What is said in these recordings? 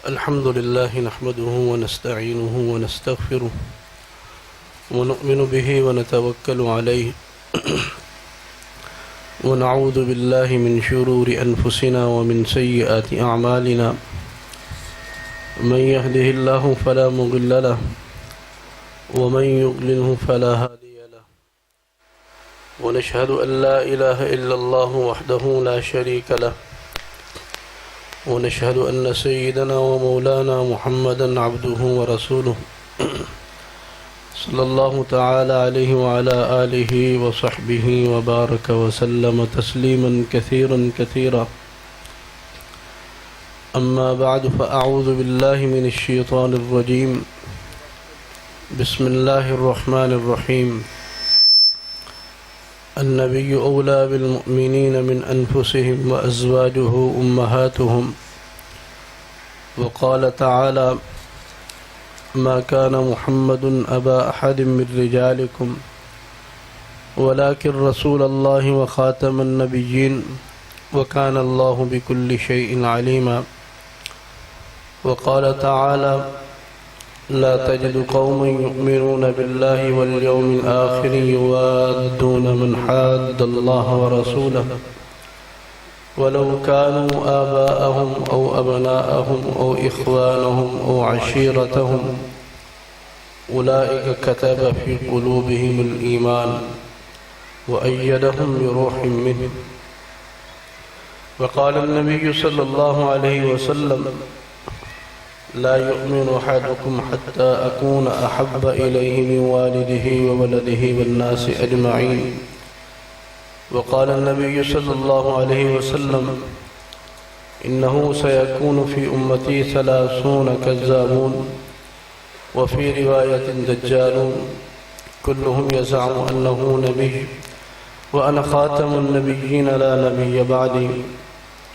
الحمد لله نحمده ونستعينه ونستغفره ونؤمن به ونتوكل عليه ونعوذ بالله من شرور أنفسنا ومن سيئات أعمالنا من يهده الله فلا مضل له ومن يضلله فلا هادي له ونشهد أن لا إله إلا الله وحده لا شريك له ونشهد أن سيدنا ومولانا محمدا عبده ورسوله صلى الله تعالى عليه وعلى آله وصحبه وبارك وسلم تسليما كثيرا كثيرا. أما بعد فأعوذ بالله من الشيطان الرجيم. بسم الله الرحمن الرحيم. النبي أولى بالمؤمنين من أنفسهم وأزواجه أمهاتهم. وقال تعالى: ما كان محمد أبا أحد من رجالكم ولكن رسول الله وخاتم النبيين وكان الله بكل شيء عليما. وقال تعالى: لا تجد قوما يؤمنون بالله واليوم الآخر يوادون من حاد الله ورسوله ولو كانوا آباءهم أو أبناءهم أو إخوانهم أو عشيرتهم أولئك كتب في قلوبهم الإيمان وأيدهم بروح منه. وقال النبي صلى الله عليه وسلم: لا يؤمن أحدكم حتى أكون أحب إليه من والده وولده والناس أجمعين. وقال النبي صلى الله عليه وسلم: إنه سيكون في أمتي 30 كذابون وفي رواية دجالون كلهم يزعم أنه نبي وأنا خاتم النبيين لا نبي بعدي.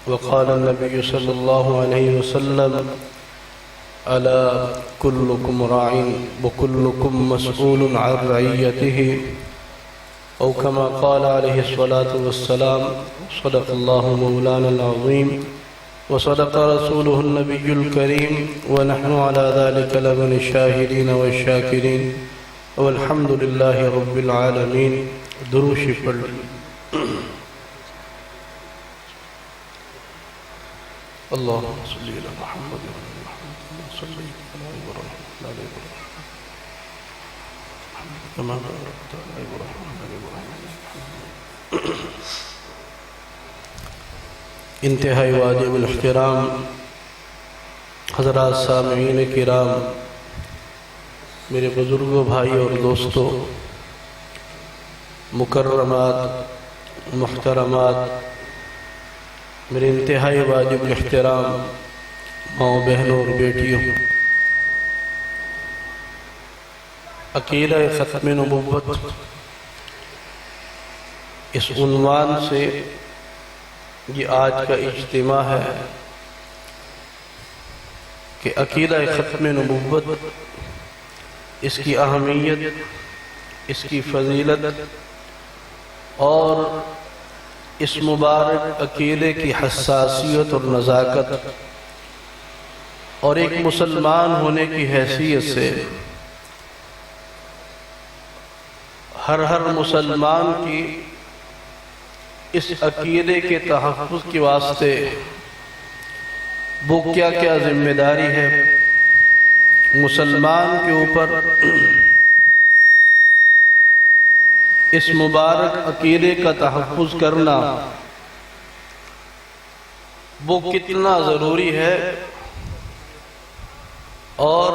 وقال النبي صلى الله عليه وسلم: ألا كلكم راع وكلكم مسؤول عن رعيته، أو كما قال عليه الصلاة والسلام. صدق الله مولانا العظيم وصدق رسوله النبي الكريم ونحن على ذلك لمن الشاهدين والشاكرين والحمد لله رب العالمين. دروش پڑھ اللهم صل على محمد صلى الله عليه وسلم كما باركت على إبراهيم وعلى إبراهيم. انتہائی واجب الاحترام حضرات سامعین کرام، میرے بزرگوں، بھائی اور دوستوں، مکرمات، محترمات، میرے انتہائی واجب الاحترام ماؤں، بہنوں اور بیٹیوں، عقیدہ ختم نبوت اس عنوان سے یہ آج کا اجتماع ہے کہ عقیدہ ختم نبوت، اس کی اہمیت، اس کی فضیلت اور اس مبارک عقیدے کی حساسیت اور نزاکت اور ایک مسلمان ہونے کی حیثیت سے ہر مسلمان کی اس عقیدے کے تحفظ کے واسطے وہ کیا کیا ذمہ داری ہے مسلمان کے اوپر، اس مبارک عقیدے کا تحفظ کرنا وہ کتنا ضروری ہے، اور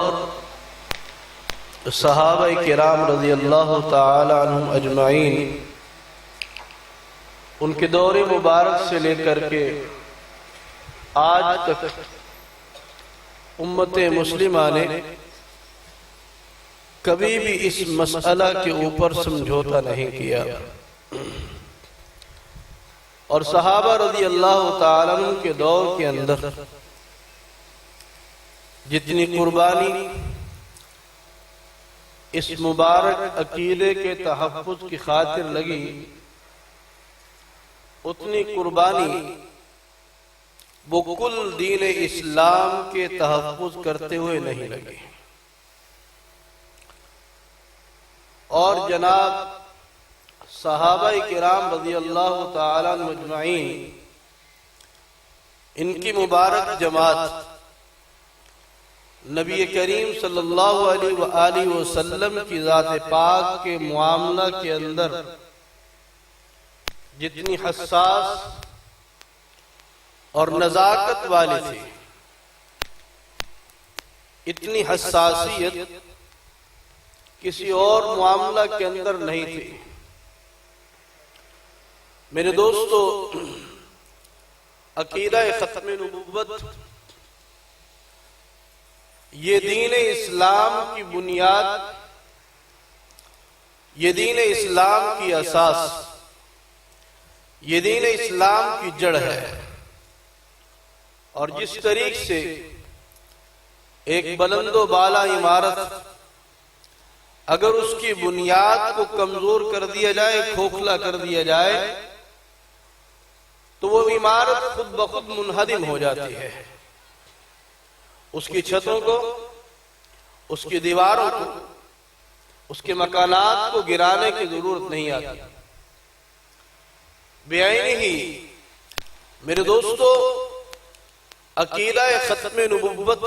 صحابہ کرام رضی اللہ تعالی عنہم اجمعین، ان کے دور مبارک سے لے کر کے آج تک امت مسلمہ نے کبھی بھی اس مسئلہ کے اوپر سمجھوتا نہیں کیا، اور صحابہ رضی اللہ تعالیٰ عنہ کے دور کے اندر جتنی قربانی اس مبارک عقیدے کے تحفظ کی خاطر لگی، اتنی قربانی وہ کل دین اسلام کے تحفظ کرتے ہوئے نہیں لگے. اور جناب صحابہ کرام رضی اللہ تعالی عنہ مجمعین، ان کی مبارک جماعت نبی کریم صلی اللہ علیہ وآلہ وسلم کی ذات پاک کے معاملہ کے اندر جتنی حساس اور نزاکت والے تھے، اتنی حساسیت کسی اور معاملہ کے اندر نہیں تھی. میرے دوستو، عقیدہ ختم نبوت یہ دین اسلام کی بنیاد، یہ دین اسلام کی اساس، یہ دین اسلام کی جڑ ہے. اور جس طریق سے ایک بلند و بالا عمارت اگر اس کی بنیاد کو کمزور کر دیا جائے، کھوکھلا کر دیا جائے، تو وہ عمارت خود بخود منہدم ہو جاتی ہے. اس کی چھتوں کو، اس کی دیواروں کو، اس کے مکانات کو گرانے کی ضرورت نہیں آتی. بعینہ ہی میرے دوستو، عقیدہ ختم نبوت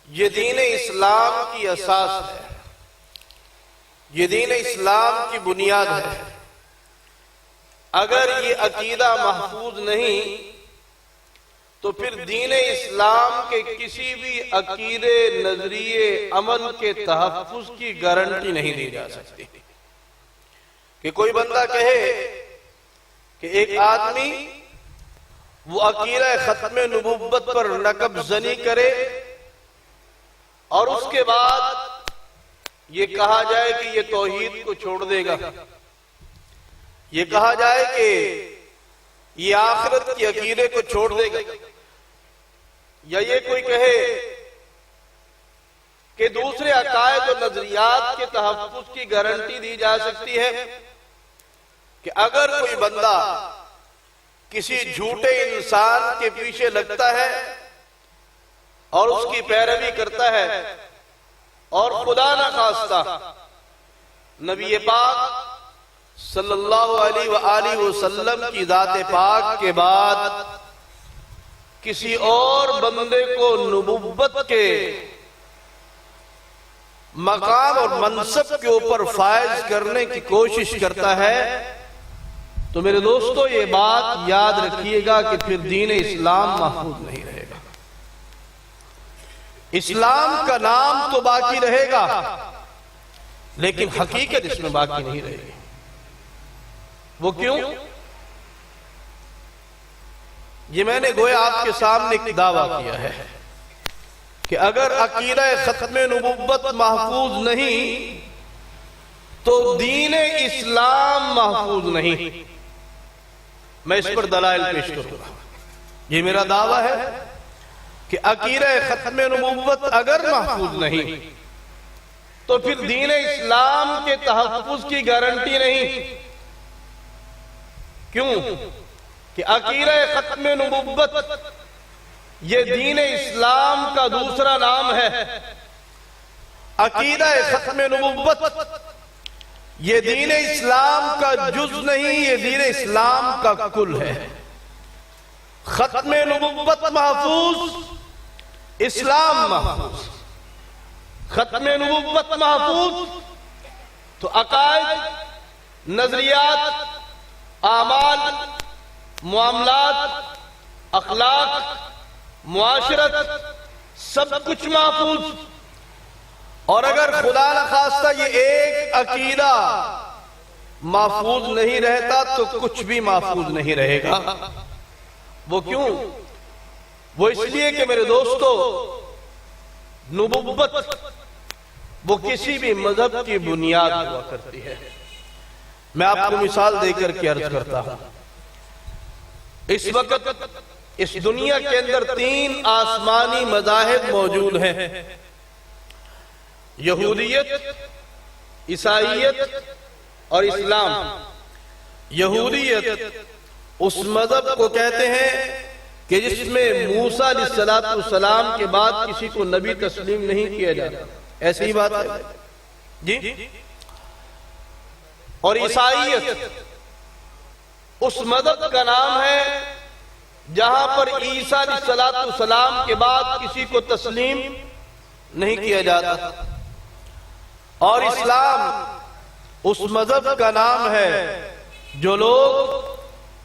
یہ دین اسلام کی اساس ہے، یہ دین اسلام کی بنیاد ہے. اگر یہ عقیدہ محفوظ نہیں تو پھر دین اسلام کے کسی بھی عقیدے، نظریے، عمل کے تحفظ کی گارنٹی نہیں دی جا سکتی. کہ کوئی بندہ کہے کہ ایک آدمی وہ عقیدہ ختم نبوت پر نقب زنی کرے اور اس کے بعد یہ کہا جائے کہ یہ توحید کو چھوڑ دے گا، یہ کہا جائے کہ یہ آخرت کی عقیدے کو چھوڑ دے گا، یا یہ کوئی کہے کہ دوسرے عقائد و نظریات کے تحفظ کی گارنٹی دی جا سکتی ہے کہ اگر کوئی بندہ کسی جھوٹے انسان کے پیچھے لگتا ہے اور اس کی پیروی کرتا ہے اور خدا نہ خواستہ نبی پاک صلی اللہ علیہ وآلہ وسلم کی ذات پاک کے بعد کسی اور بندے کو نبوت کے مقام اور منصب کے اوپر فائز کرنے کی کوشش کرتا ہے، تو میرے دوستو یہ بات یاد رکھیے گا کہ پھر دین اسلام محفوظ نہیں رہے گا. اسلام کا نام تو باقی رہے گا لیکن حقیقت اس میں باقی نہیں رہے گی. وہ کیوں؟ یہ میں نے گویا آپ کے سامنے ایک دعویٰ کیا ہے کہ اگر عقیدہ ختم نبوت محفوظ نہیں تو دین اسلام محفوظ نہیں. میں اس پر دلائل پیش کروں گا. یہ میرا دعویٰ ہے کہ عقیدہ ختم نبوت اگر محفوظ نہیں تو پھر دین اسلام کے تحفظ کی گارنٹی نہیں. کیوں؟ کہ عقیدہ ختم نبوت یہ دین اسلام کا دوسرا نام ہے. عقیدہ ختم نبوت یہ دین اسلام کا جز نہیں، یہ دین اسلام کا کل ہے. ختم نبوت محفوظ، اسلام محفوظ. ختم نبوت محفوظ تو عقائد، نظریات، اعمال، معاملات، اخلاق، معاشرت سب کچھ محفوظ. اور اگر خدا نخواستہ یہ ایک عقیدہ محفوظ نہیں رہتا تو کچھ بھی محفوظ نہیں رہے گا. وہ کیوں؟ وہ اس لیے کہ میرے دوستو، نبوت وہ کسی بھی مذہب کی بنیاد ہوا کرتی ہے. میں آپ کو مثال دے کر کے عرض کرتا ہوں. اس وقت اس دنیا کے اندر 3 آسمانی مذاہب موجود ہیں: یہودیت، عیسائیت اور اسلام. یہودیت اس مذہب کو کہتے ہیں کہ جس میں موسیٰ علیہ السلام کے بعد کسی کو نبی تسلیم نہیں کیا جاتا. ایسی ہی بات ہے جی. اور عیسائیت اس مذہب کا نام ہے جہاں پر عیسیٰ علیہ السلام کے بعد کسی کو تسلیم نہیں کیا جاتا. اور اسلام اس مذہب کا نام ہے جو لوگ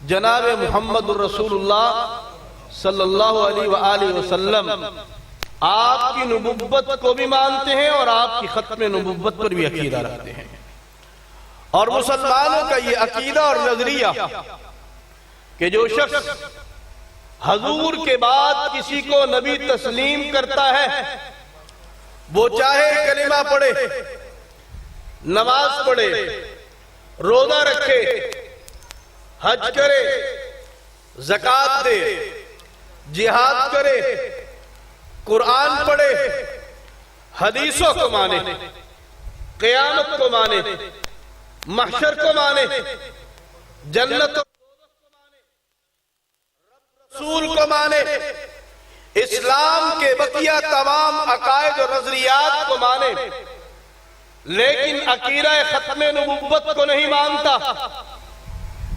جناب محمد الرسول اللہ صلی اللہ علیہ وآلہ وسلم آپ کی نبوت کو بھی مانتے ہیں اور آپ کی ختم نبوت پر بھی عقیدہ رکھتے ہیں. اور مسلمانوں کا یہ عقیدہ اور نظریہ کہ جو شخص حضور کے بعد کسی کو نبی تسلیم کرتا ہے وہ چاہے کلمہ پڑھے، نماز پڑھے، روزہ رکھے، حج کرے، زکوٰۃ دے، جہاد کرے، قرآن پڑھے، حدیثوں کو مانے، قیامت کو مانے، محشر کو مانے، جنت و رسول کو مانے، اسلام کے بقیہ تمام عقائد و نظریات کو مانے، لیکن عقیدہ ختم نبوت کو نہیں مانتا،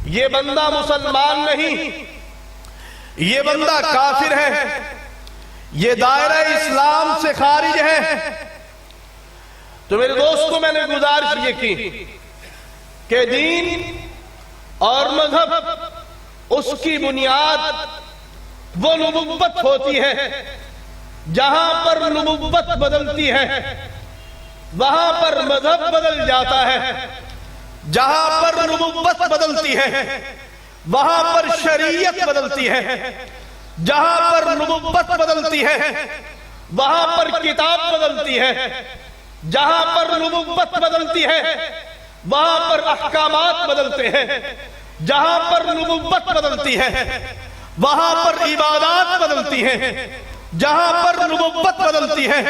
یہ بندہ مسلمان نہیں، یہ بندہ کافر ہے، یہ دائرہ اسلام سے خارج ہے. تو میرے دوستوں میں نے گزارش یہ کی کہ دین اور مذہب اس کی بنیاد وہ نبوت ہوتی ہے. جہاں پر نبوت بدلتی ہے وہاں پر مذہب بدل جاتا ہے. جہاں پر نبوت بدلتی ہے وہاں پر شریعت بدلتی ہے. جہاں پر نبوت بدلتی ہے وہاں پر کتاب بدلتی ہے. جہاں پر نبوت بدلتی ہے وہاں پر احکامات بدلتے ہیں. جہاں پر نبوت بدلتی ہے وہاں پر عبادات بدلتی ہیں. جہاں پر نبوت بدلتی ہے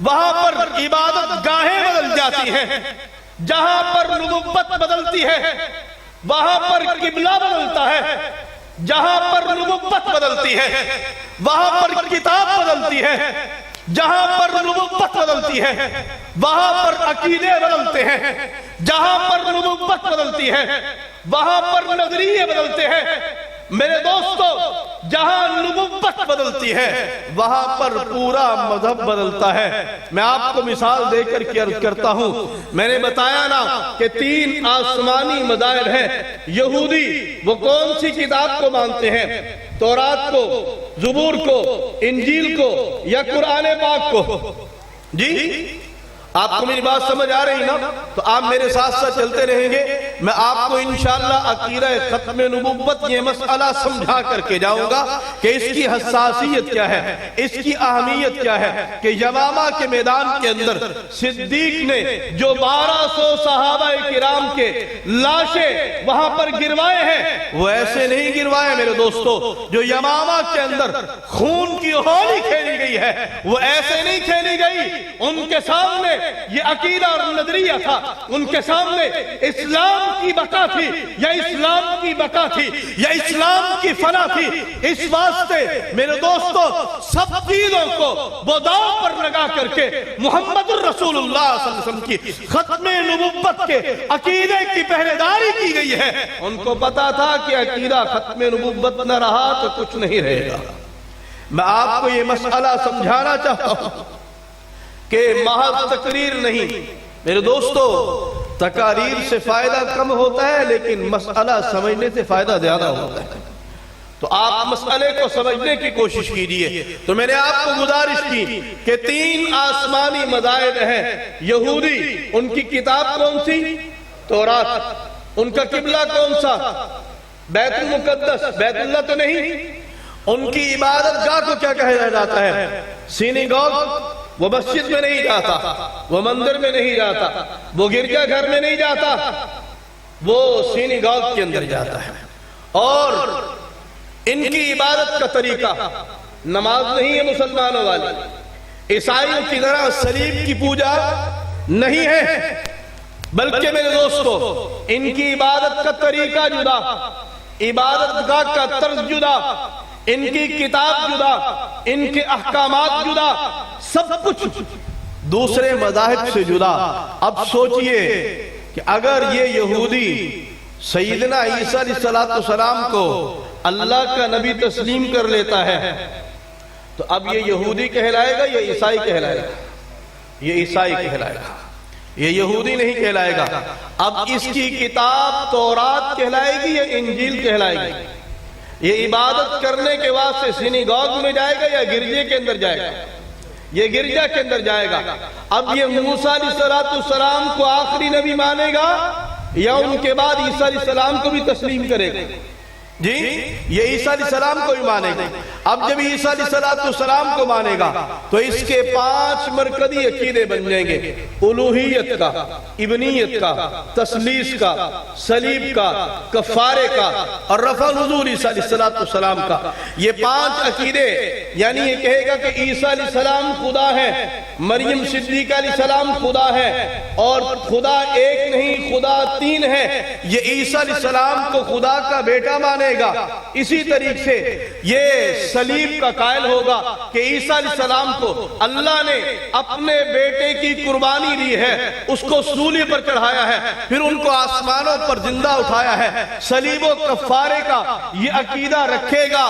وہاں پر عبادت گاہیں بدل جاتی ہیں. جہاں پر نبوت بدلتی ہے وہاں پر قبلہ بدلتا ہے. جہاں پر نبوت بدلتی ہے وہاں پر کتاب بدلتی ہے. جہاں پر نبوت بدلتی ہے وہاں پر عقیدے بدلتے ہیں. جہاں پر نبوت بدلتی ہے وہاں پر نظریے بدلتے ہیں. میرے دوستو جہاں نبوت بدلتی ہے وہاں پر پورا مذہب بدلتا ہے. میں آپ کو مثال دے کر کے عرض کرتا ہوں. میں نے بتایا نا کہ 3 آسمانی مذاہب ہیں. یہودی وہ کون سی کتاب کو مانتے ہیں؟ تورات کو، زبور کو، انجیل کو یا قرآن پاک کو؟ جی آپ کو میری بات سمجھ آ رہی نا؟ تو آپ میرے ساتھ ساتھ چلتے رہیں گے. میں آپ کو انشاءاللہ عقیدہ ختم نبوت یہ مسئلہ سمجھا کر کے جاؤں گا کہ اس کی حساسیت کیا ہے، اس کی اہمیت کیا ہے. کہ یمامہ کے میدان کے اندر صدیق نے جو 1200 صحابہ کرام کے لاشیں وہاں پر گروائے ہیں وہ ایسے نہیں گروائے میرے دوستو. جو یمامہ کے اندر خون کی ہولی کھیلی گئی ہے وہ ایسے نہیں کھیلی گئی. ان کے سامنے یہ عقیدہ اور نظریہ تھا، ان کے سامنے اسلام کی بقا تھی یا اسلام کی بقا تھی یا اسلام کی فنا تھی. اس واسطے میرے دوستو سب چیزوں کو وہ داؤ پر لگا کر کے محمد الرسول اللہ صلی اللہ علیہ وسلم کی ختم نبوت کے عقیدے کی پہریداری کی گئی ہے. ان کو پتا تھا کہ عقیدہ ختم نبوت نہ رہا تو کچھ نہیں رہے گا. میں آپ کو یہ مسئلہ سمجھانا چاہتا ہوں کہ محض تقریر نہیں میرے دوستو، تقاریر سے فائدہ کم ہوتا ہے لیکن مسئلہ سمجھنے سے فائدہ زیادہ ہوتا ہے. تو آپ مسئلے کو سمجھنے کی کوشش کیجئے. تو میں نے آپ کو گزارش کی کہ 3 آسمانی مذاہب ہیں. یہودی ان کی کتاب کون سی؟ تورات. ان کا قبلہ کون سا؟ بیت المقدس، بیت اللہ تو نہیں. ان کی عبادت گاہ کو کیا کہا جاتا ہے؟ سینیگوگ. وہ مسجد میں نہیں جاتا، وہ مندر میں نہیں جاتا، وہ گرجا گھر میں نہیں جاتا، وہ سینیگوگ کے اندر جاتا ہے. اور ان کی عبادت کا طریقہ نماز نہیں ہے مسلمانوں والی. عیسائیوں کی طرح صلیب کی پوجا نہیں ہے، بلکہ میرے دوستو ان کی عبادت کا طریقہ جدا، عبادت گاہ کا طرز جدا، ان کی کتاب جدا، ان کے احکامات جدا، سب کچھ دوسرے مذاہب سے جدا۔ اب سوچئے کہ اگر یہ یہودی سیدنا عیسیٰ علیہ السلام کو اللہ کا نبی تسلیم کر لیتا ہے تو اب یہ یہودی کہلائے گا یا عیسائی کہلائے گا؟ یہ عیسائی کہلائے گا، یہ یہودی نہیں کہلائے گا۔ اب اس کی کتاب تورات کہلائے گی یا انجیل کہلائے گی؟ یہ عبادت کرنے کے واسطے سینیگوگ میں جائے گا یا گرجے کے اندر جائے گا؟ یہ گرجا کے اندر جائے گا۔ اب یہ موسیٰ علیہ السلام کو آخری نبی مانے گا یا ان کے بعد عیسیٰ علیہ السلام کو بھی تسلیم کرے گا؟ جی یہ عیسیٰ علیہ السلام کو بھی مانے گا۔ اب جب عیسیٰ علیہ السلام کو مانے گا تو اس کے 5 مرکزی عقیدے بن جائیں گے: الوہیت کا، ابنیت کا، تثلیث کا، صلیب کا، کفارے کا اور رفع نزول عیسیٰ علیہ السلام کا۔ یہ 5 عقیدے، یعنی یہ کہے گا کہ عیسیٰ علیہ السلام خدا ہے، مریم صدیقہ علیہ السلام خدا ہے اور خدا ایک نہیں خدا 3 ہے۔ یہ عیسیٰ علیہ السلام کو خدا کا بیٹا مانے گا۔ اسی طریقے سے یہ صلیب کا قائل ہوگا کہ عیسیٰ علیہ السلام کو اللہ نے اپنے بیٹے کی قربانی دی ہے، اس کو سولی پر چڑھایا ہے، پھر ان کو آسمانوں پر زندہ اٹھایا ہے۔ صلیب و کفارے کا یہ عقیدہ رکھے گا۔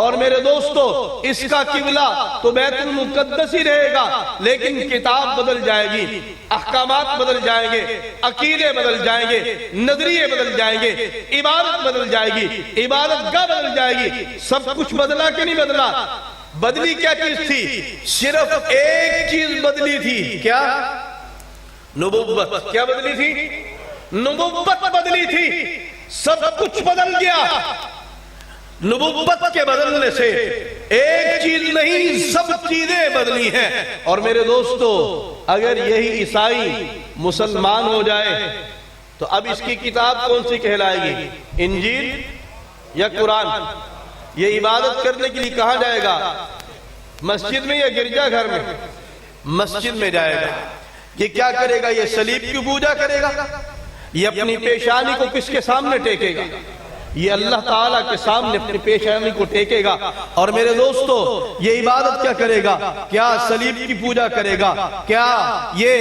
اور میرے دوستو اس کا قبلہ تو بیت المقدس ہی رہے گا، لیکن کتاب بدل جائے گی، احکامات بدل جائیں گے، عقیدے بدل جائیں گے، نظریے بدل جائیں گے، عبادت بدل جائے گی، عبادت گاہ بدل جائے گی۔ سب کچھ بدلا کہ نہیں بدلا؟ بدلی کیا چیز تھی؟ صرف ایک چیز بدلی تھی، کیا؟ نبوت۔ کیا بدلی تھی؟ نبوت بدلی تھی۔ سب کچھ بدل گیا۔ نبوت کے بدلنے سے ایک چیز نہیں سب چیزیں بدلی ہیں۔ اور میرے دوستو اگر یہی عیسائی مسلمان ہو جائے تو اب اس کی کتاب کون سی کہلائے گی؟ انجیل یا قرآن؟ یہ عبادت کرنے کے لیے کہاں جائے گا؟ مسجد میں یا گرجا گھر میں؟ مسجد میں جائے گا۔ یہ کیا کرے گا؟ یہ صلیب کی پوجا کرے گا۔ یہ اپنی پیشانی کو کس کے سامنے ٹیکے گا؟ یہ اللہ تعالیٰ کے سامنے اپنی پیشانی کو ٹیکے گا۔ اور میرے دوستو یہ عبادت کیا کرے گا؟ کیا صلیب کی پوجا کرے گا؟ کیا یہ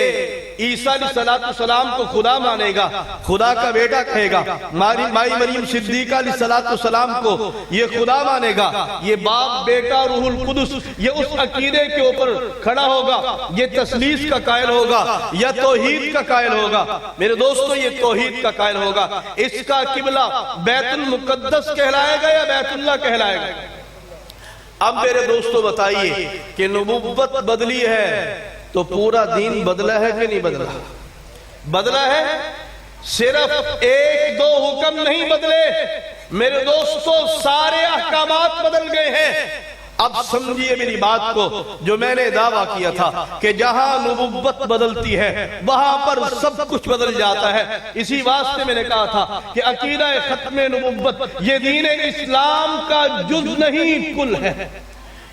عیسیٰ علیہ السلام کو خدا مانے گا، خدا کا بیٹا کہے گا؟ مائی مریم صدیقہ علیہ السلام کو یہ خدا مانے گا؟ یہ باپ بیٹا روح القدس یہ اس عقیدے کے اوپر کھڑا ہوگا، یہ تثلیث کا قائل ہوگا یا توحید کا قائل ہوگا؟ میرے دوستو یہ توحید کا قائل ہوگا۔ اس کا قبلہ بیت المقدس کہلائے گا یا بیت اللہ کہلائے گا؟ اب میرے دوستو بتائیے کہ نبوت بدلی ہے تو پورا دین بدلا ہے کہ نہیں بدلا؟ بدلا ہے۔ صرف 1-2 حکم نہیں بدلے میرے دوستو، سارے احکامات بدل گئے ہیں۔ اب سمجھیے میری بات کو جو میں نے دعویٰ کیا تھا کہ جہاں نبوت بدلتی ہے وہاں پر سب کچھ بدل جاتا ہے۔ اسی واسطے میں نے کہا تھا کہ عقیدہ ختم نبوت یہ دین اسلام کا جز نہیں کل ہے۔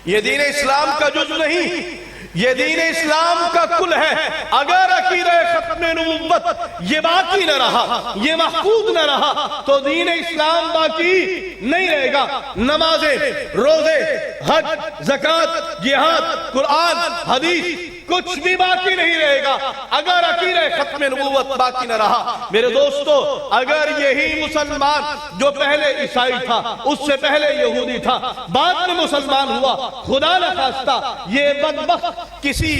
یہ دین اسلام کا جز نہیں، یہ دین اسلام کا کل ہے۔ اگر عقیدہ ختم نبوت یہ باقی نہ رہا، یہ محفوظ نہ رہا تو دین اسلام باقی نہیں رہے گا۔ نمازیں، روزے، حج، زکوٰۃ، جہاد، قرآن، حدیث کچھ بھی باقی نہیں رہے گا اگر عقیدہ ختم نبوت باقی نہ رہا۔ میرے دوستو اگر یہی مسلمان جو پہلے عیسائی تھا، اس سے پہلے یہودی تھا، بعد میں مسلمان ہوا، خدا نہ خواستہ یہ بدبخت کسی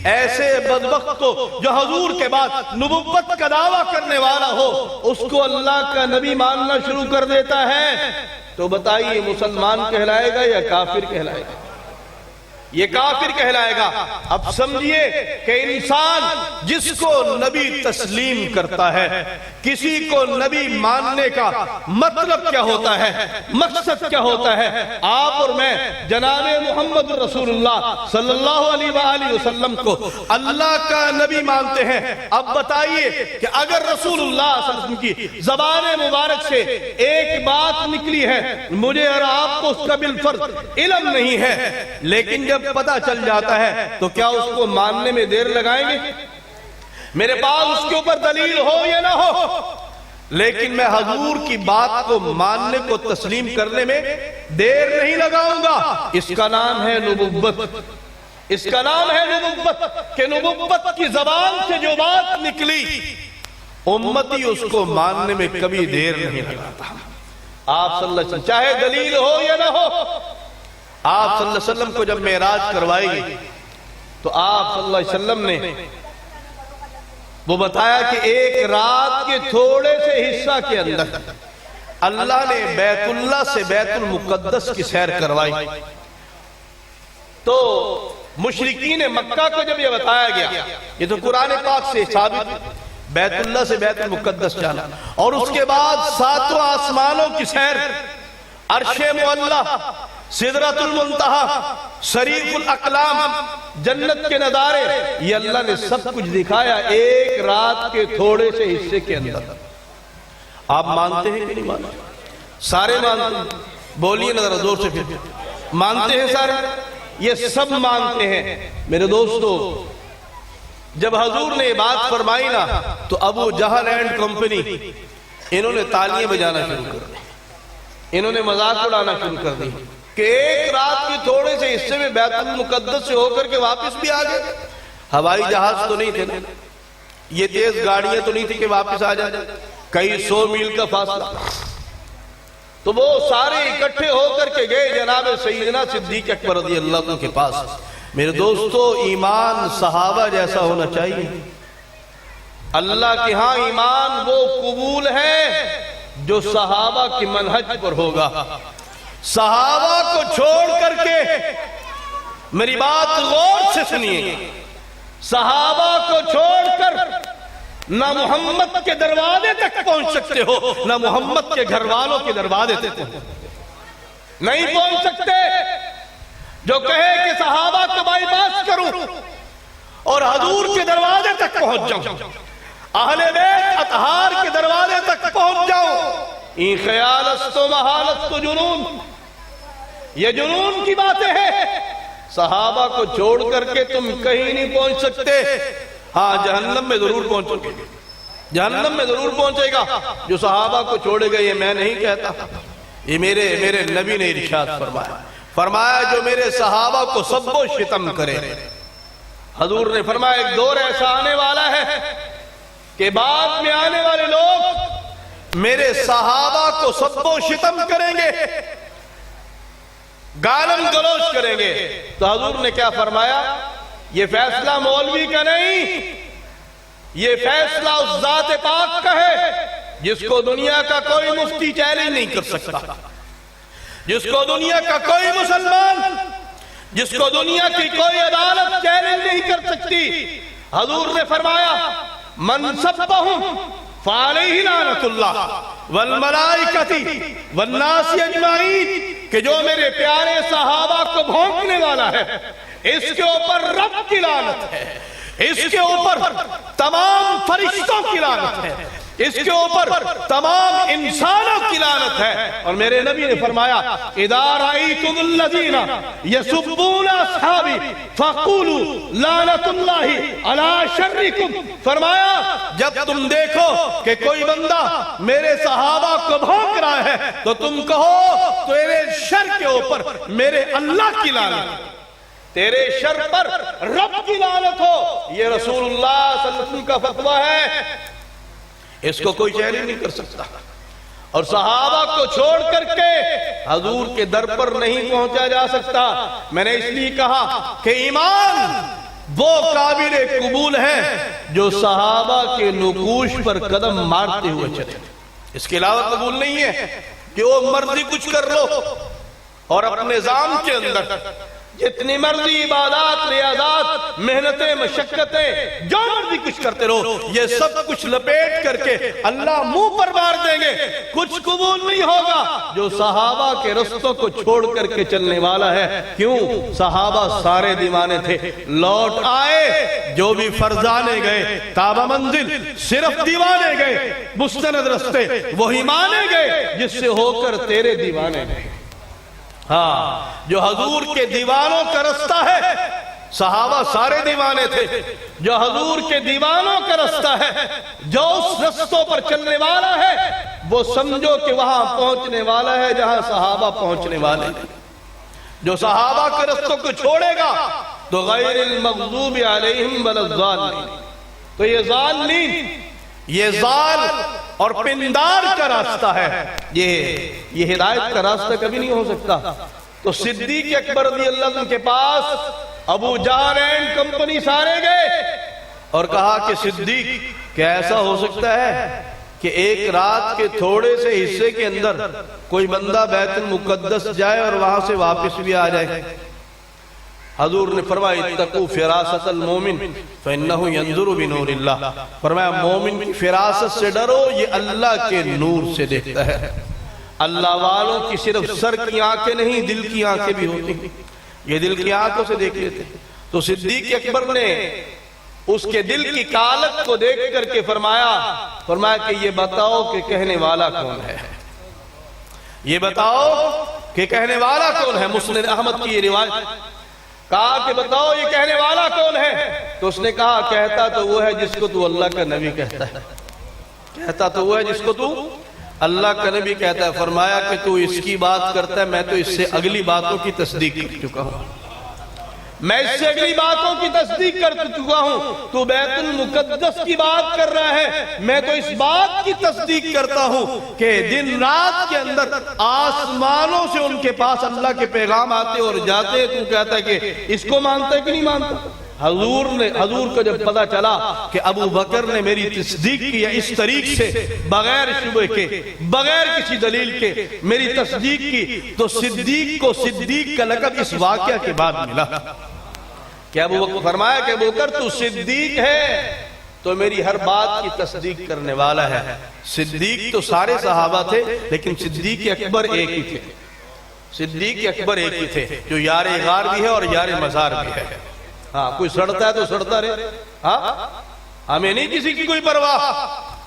ایسے بدبخت کو جو حضور کے بعد نبوت کا دعویٰ کرنے والا ہو اس کو اللہ کا نبی ماننا شروع کر دیتا ہے تو بتائیے مسلمان کہلائے گا یا کافر کہلائے گا؟ یہ کافر کہلائے گا۔ اب سمجھیے کہ انسان جس کو نبی تسلیم کرتا ہے، کسی کو نبی ماننے کا مطلب کیا ہوتا ہے، مقصد کیا ہوتا ہے؟ آپ اور میں جناب محمد رسول اللہ صلی اللہ علیہ وآلہ وسلم کو اللہ کا نبی مانتے ہیں۔ اب بتائیے کہ اگر رسول اللہ صلی اللہ علیہ وسلم کی زبان مبارک سے ایک بات نکلی ہے، مجھے اور آپ کو اس کا بالفرض علم نہیں ہے، لیکن جب پتہ چل جاتا ہے تو کیا اس کو ماننے میں دیر لگائیں گے؟ میرے پاس اس کے اوپر دلیل ہو یا نہ ہو، لیکن میں حضور کی بات کو ماننے کو تسلیم کرنے میں دیر نہیں لگاؤں گا۔ اس کا نام ہے نبوت، اس کا نام ہے نبوت، کہ نبوت کی زبان سے جو بات نکلی امتی اس کو ماننے میں کبھی دیر نہیں لگاتا۔ آپ صلی اللہ علیہ وسلم چاہے دلیل ہو یا نہ ہو، آپ صلی اللہ علیہ وسلم کو جب معراج کروائی گئی تو آپ صلی اللہ علیہ وسلم نے وہ بتایا کہ ایک رات کے تھوڑے سے حصہ کے اندر اللہ نے بیت اللہ سے بیت المقدس کی سیر کروائی۔ تو مشرکین مکہ کو جب یہ بتایا گیا، یہ تو قرآن پاک سے ثابت، بیت اللہ سے بیت المقدس جانا، اور اس کے بعد ساتوں آسمانوں کی سیر، عرش معلیٰ، سدرۃ المنتہا، صریف الاقلام، جنت کے نظارے، یہ اللہ نے سب کچھ دکھایا ایک رات کے تھوڑے سے حصے کے اندر۔ آپ مانتے ہیں کہ نہیں مانتے؟ سارے مانتے ہیں؟ بولیے نظر زور سے پھر، مانتے ہیں سارے؟ یہ سب مانتے ہیں۔ میرے دوستو، جب حضور نے یہ بات فرمائی نا تو ابو جہل اینڈ کمپنی انہوں نے تالیاں بجانا شروع کر دی، انہوں نے مذاق اڑانا شروع کر دی کہ ایک رات کے تھوڑے سے حصے میں بیت المقدس سے ہو کر کے واپس بھی آ گئے۔ ہوائی جہاز تو نہیں تھے نا، یہ تیز گاڑیاں تو نہیں تھی کہ واپس آ جائے، کئی 100 میل کا فاصلہ۔ تو وہ سارے اکٹھے ہو کر کے گئے جناب سیدنا صدیق اکبر رضی اللہ عنہ کے پاس۔ میرے دوستو، ایمان صحابہ جیسا ہونا چاہیے۔ اللہ کے ہاں ایمان وہ قبول ہے جو صحابہ کی منہج پر ہوگا۔ صحابہ کو چھوڑ کر کے، میری بات غور سے سنیے، صحابہ کو چھوڑ کر نہ محمد کے دروازے تک پہنچ سکتے ہو، نہ محمد کے گھر والوں کے دروازے تک نہیں پہنچ سکتے۔ جو کہے کہ صحابہ کو بائی پاس کروں اور حضور کے دروازے تک پہنچ جاؤں، اہل بیت اطہار کے دروازے تک پہنچ جاؤں، این خیال است و محال است و جنون، یہ جنون کی باتیں ہیں۔ صحابہ کو چھوڑ کر کے تم کہیں نہیں پہنچ سکتے۔ ہاں، جہنم میں ضرور پہنچو گے، جہنم میں ضرور پہنچے گا جو صحابہ کو چھوڑے گا۔ یہ میں نہیں کہتا، یہ میرے نبی نے ارشاد فرمایا، فرمایا جو میرے صحابہ کو سب و شتم کرے۔ حضور نے فرمایا ایک دور ایسا آنے والا ہے کہ بعد میں آنے والے لوگ میرے صحابہ کو سب و شتم کریں گے، گالم گلوچ کریں گے۔ تو حضور نے کیا فرمایا؟ یہ فیصلہ مولوی کا نہیں، یہ فیصلہ اس ذات پاک کا ہے جس کو دنیا کا کوئی مفتی چیلنج نہیں کر سکتا، جس کو دنیا کا کوئی مسلمان، جس کو دنیا کی کوئی عدالت چیلنج نہیں کر سکتی۔ حضور نے فرمایا من سبہم فعلیہ لعنت اللہ والملائکۃ والناس اجمعین، کہ جو میرے پیارے صحابہ کو بھونکنے والا ہے اس کے اوپر رب کی لعنت ہے، اس کے اوپر تمام فرشتوں کی لعنت ہے، اس کے اوپر تمام انسانوں کی لعنت ہے۔ اور میرے نبی نے فرمایا اذا رأیتم الذین یسبون اصحابی فقولوا لعنت اللہ علی شرکم، فرمایا جب تم دیکھو کہ کوئی بندہ میرے صحابہ کو بھونک رہا ہے تو تم کہو تیرے شر کے اوپر میرے اللہ کی لعنت، تیرے شر پر رب کی لعنت ہو۔ یہ رسول اللہ صلی اللہ علیہ وسلم کا فتویٰ ہے، اس کو کوئی چیلنج نہیں کر سکتا۔ اور صحابہ کو چھوڑ کر کے حضور کے در پر نہیں پہنچا جا سکتا۔ میں نے اس لیے کہا کہ ایمان وہ قابل قبول ہے جو صحابہ کے نقوش پر قدم مارتے ہوئے چلے، اس کے علاوہ قبول نہیں ہے کہ وہ مرضی کچھ کر لو اور اپنے نظام کے اندر جتنی مرضی عبادات، ریاضات، محنتیں، مشقتیں، جو مرضی کچھ کرتے رہو، یہ سب کچھ لپیٹ کر کے اللہ منہ پر مار دیں گے، کچھ قبول نہیں ہوگا جو صحابہ کے رستوں کو چھوڑ کر کے چلنے والا ہے۔ کیوں؟ صحابہ سارے دیوانے تھے، لوٹ آئے جو بھی فرزانے گئے، کعبہ منزل صرف دیوانے گئے، مستند رستے وہی مانے گئے جس سے ہو کر تیرے دیوانے گئے۔ ہاں، جو حضور کے دیوانوں کا رستہ ہے صحابہ سارے دیوانے تھے. جو حضور کے دیوانوں کا رستہ ہے، جو اس رستوں پر چلنے والا ہے، وہ سمجھو کہ وہاں پہنچنے والا ہے جہاں صحابہ پہنچنے والے ہیں. جو صحابہ کے رستوں کو چھوڑے گا تو غیر المغضوب علیہم ولا الضالین. تو یہ ضالین، یہ ضال اور پندار کا راستہ ہے. یہ ہدایت کا راستہ کبھی نہیں ہو سکتا. تو صدیق اکبر رضی اللہ عنہ کے پاس ابو جہل اینڈ کمپنی سارے گئے اور کہا کہ صدیق، کیا ایسا ہو سکتا ہے کہ ایک رات کے تھوڑے سے حصے کے اندر کوئی بندہ بیت المقدس جائے اور وہاں سے واپس بھی آ جائے؟ حضور نے فرمایا اتقوا فراست المومن فإنه ينظر بنور اللہ. فرمایا مومن کی فراست سے ڈرو، یہ اللہ کے نور سے دیکھتا ہے. اللہ والوں کی صرف سر کی آنکھیں نہیں، دل کی آنکھیں بھی ہوتی ہیں. یہ دل کی آنکھوں سے دیکھ لیتے ہیں. تو صدیق اکبر نے اس کے دل کی کالک کو دیکھ کر کے فرمایا کہ یہ بتاؤ کہ کہنے والا کون ہے، یہ بتاؤ کہ کہنے والا کون ہے. مسند احمد کی یہ روایت. کہا کہ بتاؤ یہ کہنے والا کون ہے؟ تو اس نے کہا کہتا تو وہ ہے جس کو تو اللہ کا نبی کہتا ہے. کہتا تو وہ ہے جس کو تو اللہ کا نبی کہتا ہے. فرمایا کہ تو اس کی بات کرتا ہے، میں تو اس سے اگلی باتوں کی تصدیق کر چکا ہوں. میں اس سے اگلی باتوں کی تصدیق کر چکا ہوں. تو بیت المقدس کی بات کر رہا ہے، میں تو اس بات کی تصدیق کرتا ہوں کہ دن رات کے اندر آسمانوں سے ان کے پاس اللہ کے پیغام آتے اور جاتے. تو کہتا ہے کہ اس کو مانتا ہے کہ نہیں مانتا؟ حضور کو جب پتا چلا کہ ابو بکر نے میری تصدیق کی اس طریق سے، بغیر شبہ کے، بغیر کسی دلیل کے میری تصدیق کی، تو صدیق کو صدیق کا لقب اس واقعہ کے بعد ملا. کہ ابو بکر فرمایا کہ ابو بکر تو صدیق ہے تو میری ہر بات کی تصدیق کرنے والا ہے. صدیق تو سارے صحابہ تھے، لیکن صدیق اکبر ایک ہی تھے. صدیق اکبر ایک ہی تھے جو یار غار بھی ہے اور یار مزار بھی ہے. ہاں کوئی سڑتا ہے تو سڑتا رہے، ہاں ہمیں نہیں کسی کی کوئی پرواہ.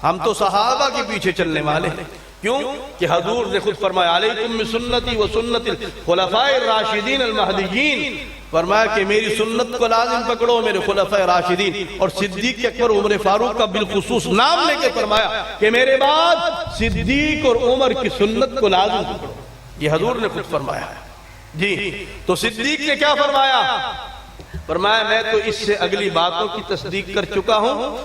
ہم تو صحابہ کے پیچھے چلنے والے ہیں. کیوں کہ حضور نے خود فرمایا علیکم بسنتی و سنت الخلفاء الراشدین المہدیین. فرمایا کہ میری سنت کو لازم پکڑو، میرے خلفاء راشدین. اور صدیق اکبر عمر فاروق کا بالخصوص نام لے کے فرمایا کہ میرے بعد صدیق اور عمر کی سنت کو لازم پکڑو. یہ حضور نے خود فرمایا جی. تو صدیق نے کیا فرمایا؟ فرمایا میں تو اس سے اگلی باتوں کی تصدیق کر چکا ہوں.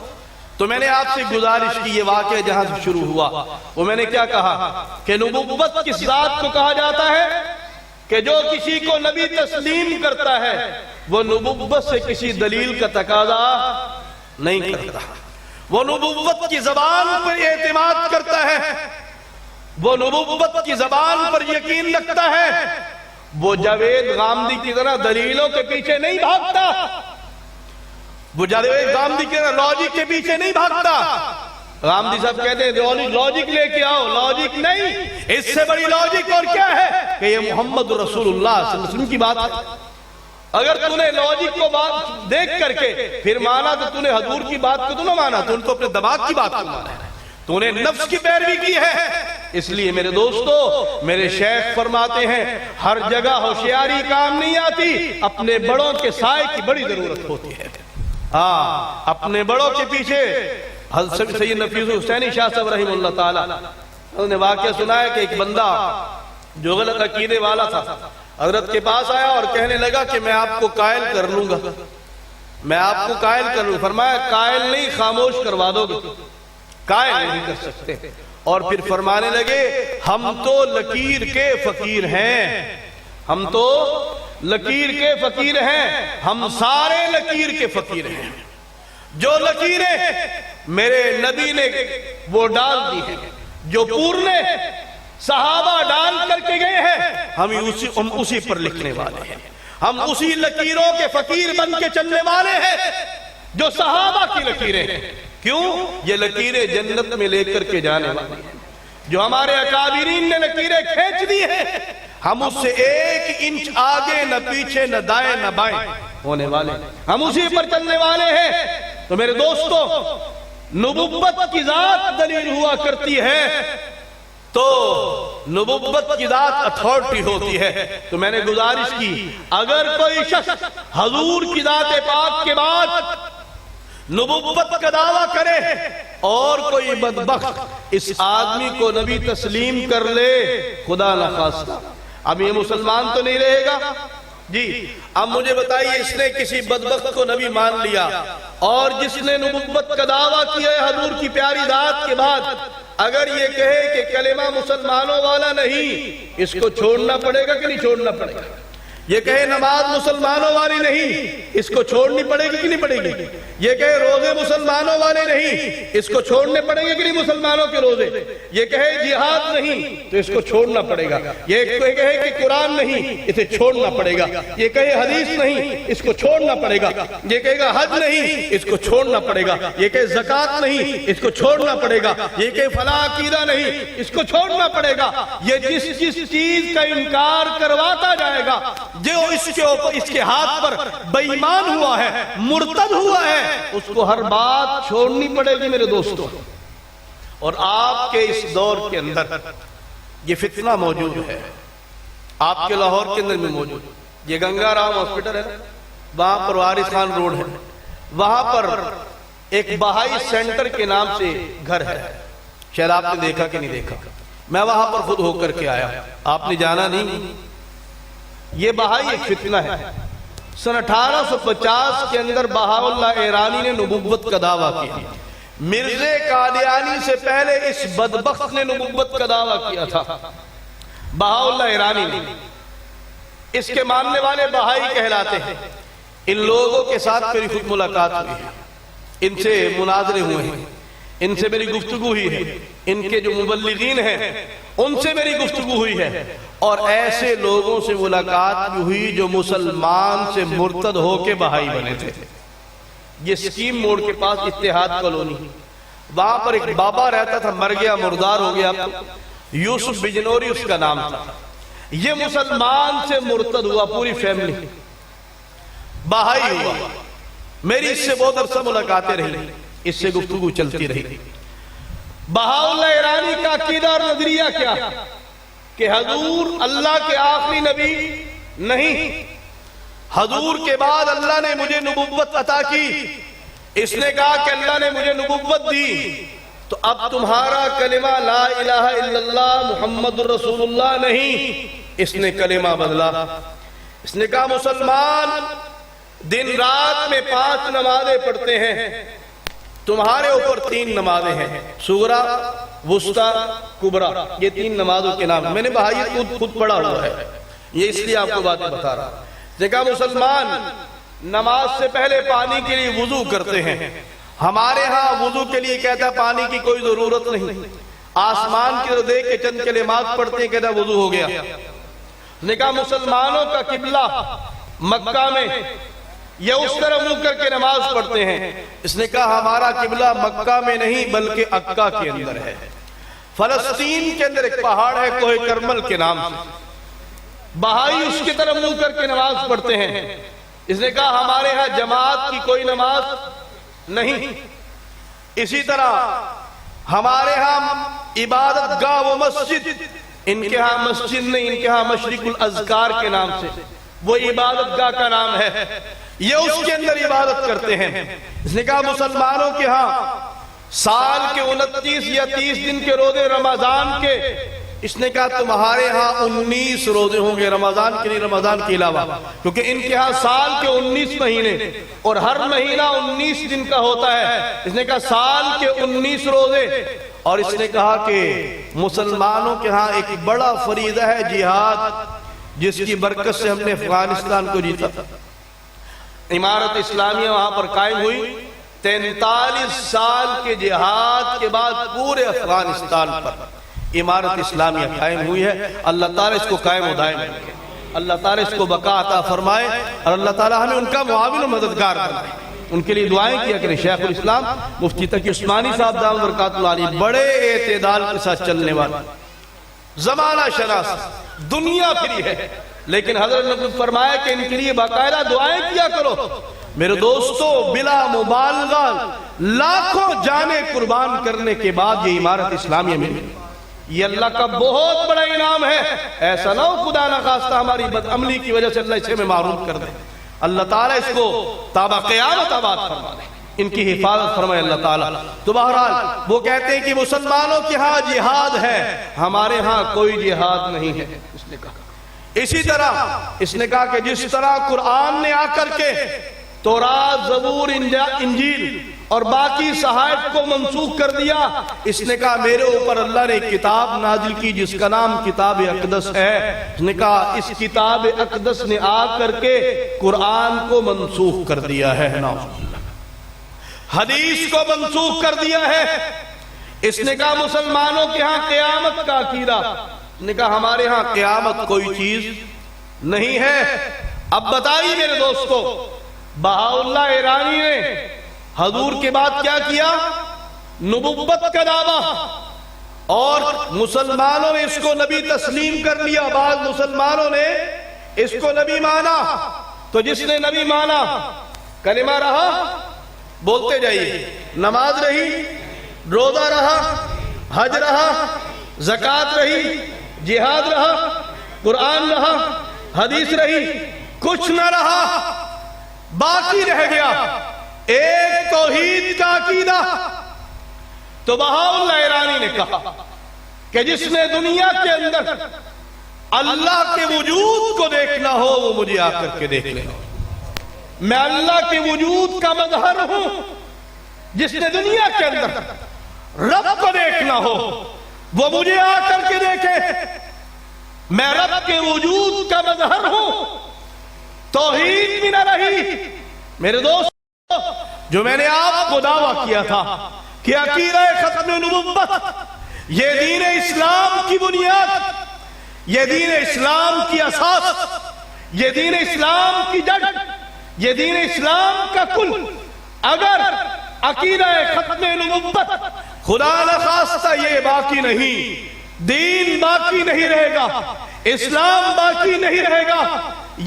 تو میں نے آپ سے گزارش کی، یہ واقعہ جہاں سے شروع ہوا وہ میں نے کیا کہا کہ نبوت کس ذات کو کہا جاتا ہے کہ جو کسی کو نبی تسلیم کرتا ہے وہ نبوت سے کسی دلیل کا تقاضا نہیں کرتا. وہ نبوت کی زبان پر اعتماد کرتا ہے، وہ نبوت کی زبان پر یقین رکھتا ہے. وہ جاوید غامدی کی طرح دلیلوں کے پیچھے نہیں بھاگتا، وہ جاوید غامدی کی طرح لاجک کے پیچھے نہیں بھاگتا. غامدی صاحب کہتے ہیں لاجک لے کے آؤ، لاجک نہیں. اس سے بڑی لاجک اور کیا ہے کہ یہ محمد رسول اللہ صلی اللہ علیہ وسلم کی بات ہے. اگر تو نے لاجک کو بات دیکھ کر کے پھر مانا تو تو نے حضور کی بات کو تو نہ مانا، تو نے تو اپنے دماغ کی بات کو مانا ہے، تو نے نفس کی پیروی کی ہے. اس لیے میرے دوستو، میرے شیخ فرماتے ہیں ہر جگہ ہوشیاری کام نہیں آتی، اپنے بڑوں کے سائے کی بڑی ضرورت ہوتی ہے. ہاں اپنے بڑوں کے پیچھے. حضرت سید نفیس حسینی شاہ صاحب رحمہ اللہ تعالی انہوں نے واقعہ سنا ہے کہ ایک بندہ جو غلط عقیدے والا تھا حضرت کے پاس آیا اور کہنے لگا کہ میں آپ کو قائل کر لوں گا، میں آپ کو قائل کر لوں. فرمایا قائل نہیں، خاموش کروا دو گے، قائل نہیں کر سکتے. اور پھر فرمانے لگے ہم تو لکیر کے فقیر ہیں، ہم تو لکیر کے فقیر ہیں، ہم سارے لکیر کے فقیر ہیں. جو لکیریں میرے نبی نے وہ ڈال دی ہیں، جو پورنے صحابہ ڈال کر کے گئے ہیں، ہم اسی پر لکھنے والے ہیں. ہم اسی لکیروں کے فقیر بن کے چلنے والے ہیں جو صحابہ کی لکیریں ہیں. کیوں؟ یہ لکیریں جنت میں لے کر کے جانے والے ہیں. جو ہمارے اکابرین نے لکیریں کھینچ دی ہیں، ہم اس سے 1 انچ آگے نہ پیچھے نہ دائیں نہ بائیں ہونے والے، ہم اسی پر چلنے والے ہیں. تو میرے دوستو، نبوت کی ذات دلیل ہوا کرتی ہے تو نبوت کی ذات اتھارٹی ہوتی ہے. تو میں نے گزارش کی اگر کوئی شخص حضور کی ذات پاک کے بعد نبوت کا دعویٰ کرے اور کوئی بدبخت اس آدمی کو نبی تسلیم کر لے، خدا نخواستہ اب یہ مسلمان تو نہیں رہے گا. جی اب مجھے بتائیے، اس نے کسی بدبخت کو نبی مان لیا اور جس نے نبوت کا دعویٰ کیا ہے حضور کی پیاری ذات کے بعد، اگر یہ کہے کہ کلمہ مسلمانوں والا نہیں، اس کو چھوڑنا پڑے گا کہ نہیں چھوڑنا پڑے گا؟ یہ کہے نماز مسلمانوں والی نہیں، اس کو چھوڑنی پڑے گی کہ نہیں پڑے گی؟ یہ کہے روزے مسلمانوں والے نہیں، اس کو چھوڑنے پڑیں گے کہ نہیں مسلمانوں کے روزے؟ یہ کہے جہاد نہیں تو اس کو چھوڑنا پڑے گا. یہ کہے کہ قرآن نہیں، اسے چھوڑنا پڑے گا. یہ کہے حدیث نہیں، اس کو چھوڑنا پڑے گا. یہ کہے گا حج نہیں، اس کو چھوڑنا پڑے گا. یہ کہے زکوٰۃ نہیں، اس کو چھوڑنا پڑے گا. یہ کہے فلاں عقیدہ نہیں، اس کو چھوڑنا پڑے گا. یہ جس چیز کا انکار کرواتا جائے گا، جو اس کے ہاتھ پر بے ایمان ہوا ہے، مرتد ہوا ہے، اس کو ہر بات چھوڑنی پڑے گی میرے دوستوں. اور آپ کے اس دور کے اندر یہ فتنہ موجود ہے، آپ کے لاہور کے اندر بھی موجود. یہ گنگا رام ہاسپٹل ہے، وہاں پر وارث خان روڈ ہے، وہاں پر ایک بہائی سینٹر کے نام سے گھر ہے. شاید آپ نے دیکھا کہ نہیں دیکھا، میں وہاں پر خود ہو کر کے آیا. آپ نے جانا نہیں. یہ بہائی ایک فتنہ ہے. سن 1850 کے اندر بہاءاللہ ایرانی نے نبوت کا دعویٰ کیا. مرزا قادیانی سے پہلے اس بدبخت نے نبوت کا دعویٰ کیا تھا، بہاءاللہ ایرانی نے. اس کے ماننے والے بہائی کہلاتے ہیں. ان لوگوں کے ساتھ میری خود ملاقات ہوئی ہے، ان سے مناظرے ہوئے ہیں، ان سے میری گفتگو ہوئی ہے. ان کے جو مبلغین ہیں ان سے میری گفتگو ہوئی ہے، اور ایسے لوگوں سے ملاقات بھی ہوئی جو مسلمان سے مرتد ہو کے بہائی بنے تھے. یہ سکیم موڑ کے پاس اتحاد کالونی، وہاں پر ایک بابا رہتا تھا، مر گیا، مردار ہو گیا. یوسف بجنوری اس کا نام تھا. یہ مسلمان سے مرتد ہوا، پوری فیملی بہائی ہوا. میری اس سے بہت عرصہ ملاقاتیں رہی، اس سے گفتگو چلتی رہی. بہاءاللہ ایرانی کا عقیدہ اور نظریہ کیا کہ حضور اللہ کے آخری نبی نہیں، حضور کے بعد اللہ نے مجھے نبوت عطا کی. اس نے کہا کہ اللہ نے مجھے نبوت دی تو اب تمہارا کلمہ لا الہ الا اللہ محمد رسول اللہ نہیں. اس نے کلمہ بدلا. اس نے کہا مسلمان دن رات میں 5 نمازیں پڑھتے ہیں، تمہارے اوپر 3 نمازیں ہیں، صغرا، وسطی، کبرا. یہ 3 نمازوں کے نام. میں نے بھائی خود پڑھا ہوا ہے، یہ اس لیے آپ کو باتیں بتا رہا. دیکھا مسلمان نماز سے پہلے پانی کے لیے وضو کرتے ہیں. ہمارے ہاں وضو کے لیے کہتا ہے پانی کی کوئی ضرورت نہیں. آسمان کی طرف دیکھ کے چند کلمات پڑھتے ہیں، کہتا ہے وضو ہو گیا. نے کہا مسلمانوں کا قبلہ مکہ میں، یہ اس طرح منہ کر کے نماز پڑھتے ہیں. اس نے کہا ہمارا قبلہ مکہ میں نہیں بلکہ عکا کے اندر ہے. فلسطین کے اندر ایک پہاڑ ہے کوہ کرمل کے نام سے، بہائی اس کی طرف منہ کر کے نماز پڑھتے ہیں. اس نے کہا ہمارے ہاں جماعت کی کوئی نماز نہیں. اسی طرح ہمارے ہاں عبادت گاہ و مسجد، ان کے ہاں مسجد نہیں، ان کے ہاں مشرق الاذکار کے نام سے وہ عبادت گاہ کا نام ہے. یہ اس کے اندر عبادت کرتے ہیں. اس نے کہا مسلمانوں کے ہاں سال کے 29 یا 30 دن کے روزے رمضان کے. اس نے کہا تمہارے ہاں 19 روزے ہوں گے رمضان کے لیے، رمضان کے علاوہ، کیونکہ ان کے ہاں سال کے 19 مہینے اور ہر مہینہ 19 دن کا ہوتا ہے. اس نے کہا سال کے 19 روزے. اور اس نے کہا کہ مسلمانوں کے ہاں ایک بڑا فریضہ ہے جہاد، جس کی برکت سے ہم نے افغانستان کو جیتا. عمارت اسلامیہ وہاں پر قائم ہوئی. 43 سال کے جہاد کے بعد پورے افغانستان پر عمارت اسلامیہ قائم ہوئی ہے. اللہ تعالیٰ اس کو قائم و دائم رکھے، اللہ تعالیٰ اس کو بقا عطا فرمائے، اور اللہ تعالیٰ ہمیں ان کا معاون و مددگار بنائے. ان کے لیے دعائیں کیا کریں. شیخ الاسلام مفتی تقی عثمانی صاحب دامت برکات اللہ علیہ بڑے اعتدال کے ساتھ چلنے والے، زمانہ شناس، دنیا پھری ہے، لیکن حضرت نے فرمایا کہ ان کے لیے باقاعدہ دعائیں کیا کرو. میرے دوستو بلا مبالغہ لاکھوں جانیں قربان کرنے کے بعد یہ عمارت اسلامیہ میں یہ اللہ کا بہت بڑا انعام ہے. ایسا نہ ہو خدا نخواستہ ہماری بدعملی کی وجہ سے اللہ اسے میں معروف کر دے. اللہ تعالیٰ اس کو تابع قیامت آباد فرما دے, ان کی حفاظت فرمائے اللہ تعالیٰ. تو بہرحال وہ کہتے ہیں کہ مسلمانوں کے ہاں جہاد ہے, ہمارے ہاں کوئی جہاد نہیں ہے. اس نے کہا اسی طرح اس نے کہا کہ جس طرح قرآن نے آ کر کے تورات, زبور, انجیل اور باقی صحائف کو منسوخ کر دیا, اس نے کہا میرے اوپر اللہ نے ایک کتاب نازل کی جس کا نام کتاب اقدس ہے. اس نے کہا اس کتاب اقدس نے آ کر کے قرآن کو منسوخ کر دیا ہے, حدیث کو منسوخ کر دیا ہے. اس نے کہا مسلمانوں کے ہاں قیامت کا عقیدہ, اس نے کہا ہمارے ہاں قیامت کوئی چیز نہیں ہے. اب بتائیے میرے دوستو, بہاءاللہ ایرانی نے حضور کے بعد کیا کیا؟ نبوت کا دعویٰ, اور مسلمانوں نے اس کو نبی تسلیم کر لیا. بعض مسلمانوں نے اس کو نبی مانا. تو جس نے نبی مانا, کلمہ رہا, بولتے جائیے, نماز رہی, روزہ رہا, حج رہا, زکوٰۃ رہی, جہاد رہا, قرآن رہا, حدیث رہی, کچھ نہ رہا, باقی رہ گیا ایک توحید کا عقیدہ. تو بہاءاللہ ایرانی نے کہا کہ جس نے دنیا کے اندر اللہ کے وجود کو دیکھنا ہو وہ مجھے آ کر کے دیکھ لے. میں اللہ کے وجود کا مظہر ہوں. جس نے دنیا کے اندر رب کو دیکھنا ہو وہ مجھے آ کر کے دیکھے. میں رب کے وجود کا مظہر ہوں. توحید بھی نہ رہی. میرے دوست, جو میں نے آپ کو دعویٰ کیا تھا کہ عقیدہ ختم نبوت یہ دین اسلام کی بنیاد, یہ دین اسلام کی اساس, یہ دین اسلام کی جڑ, یہ دین اسلام کا کل, اگر عقیدہ ختم نبوت خدا نخواستہ یہ باقی نہیں, دین باقی نہیں رہے گا, اسلام باقی نہیں رہے گا.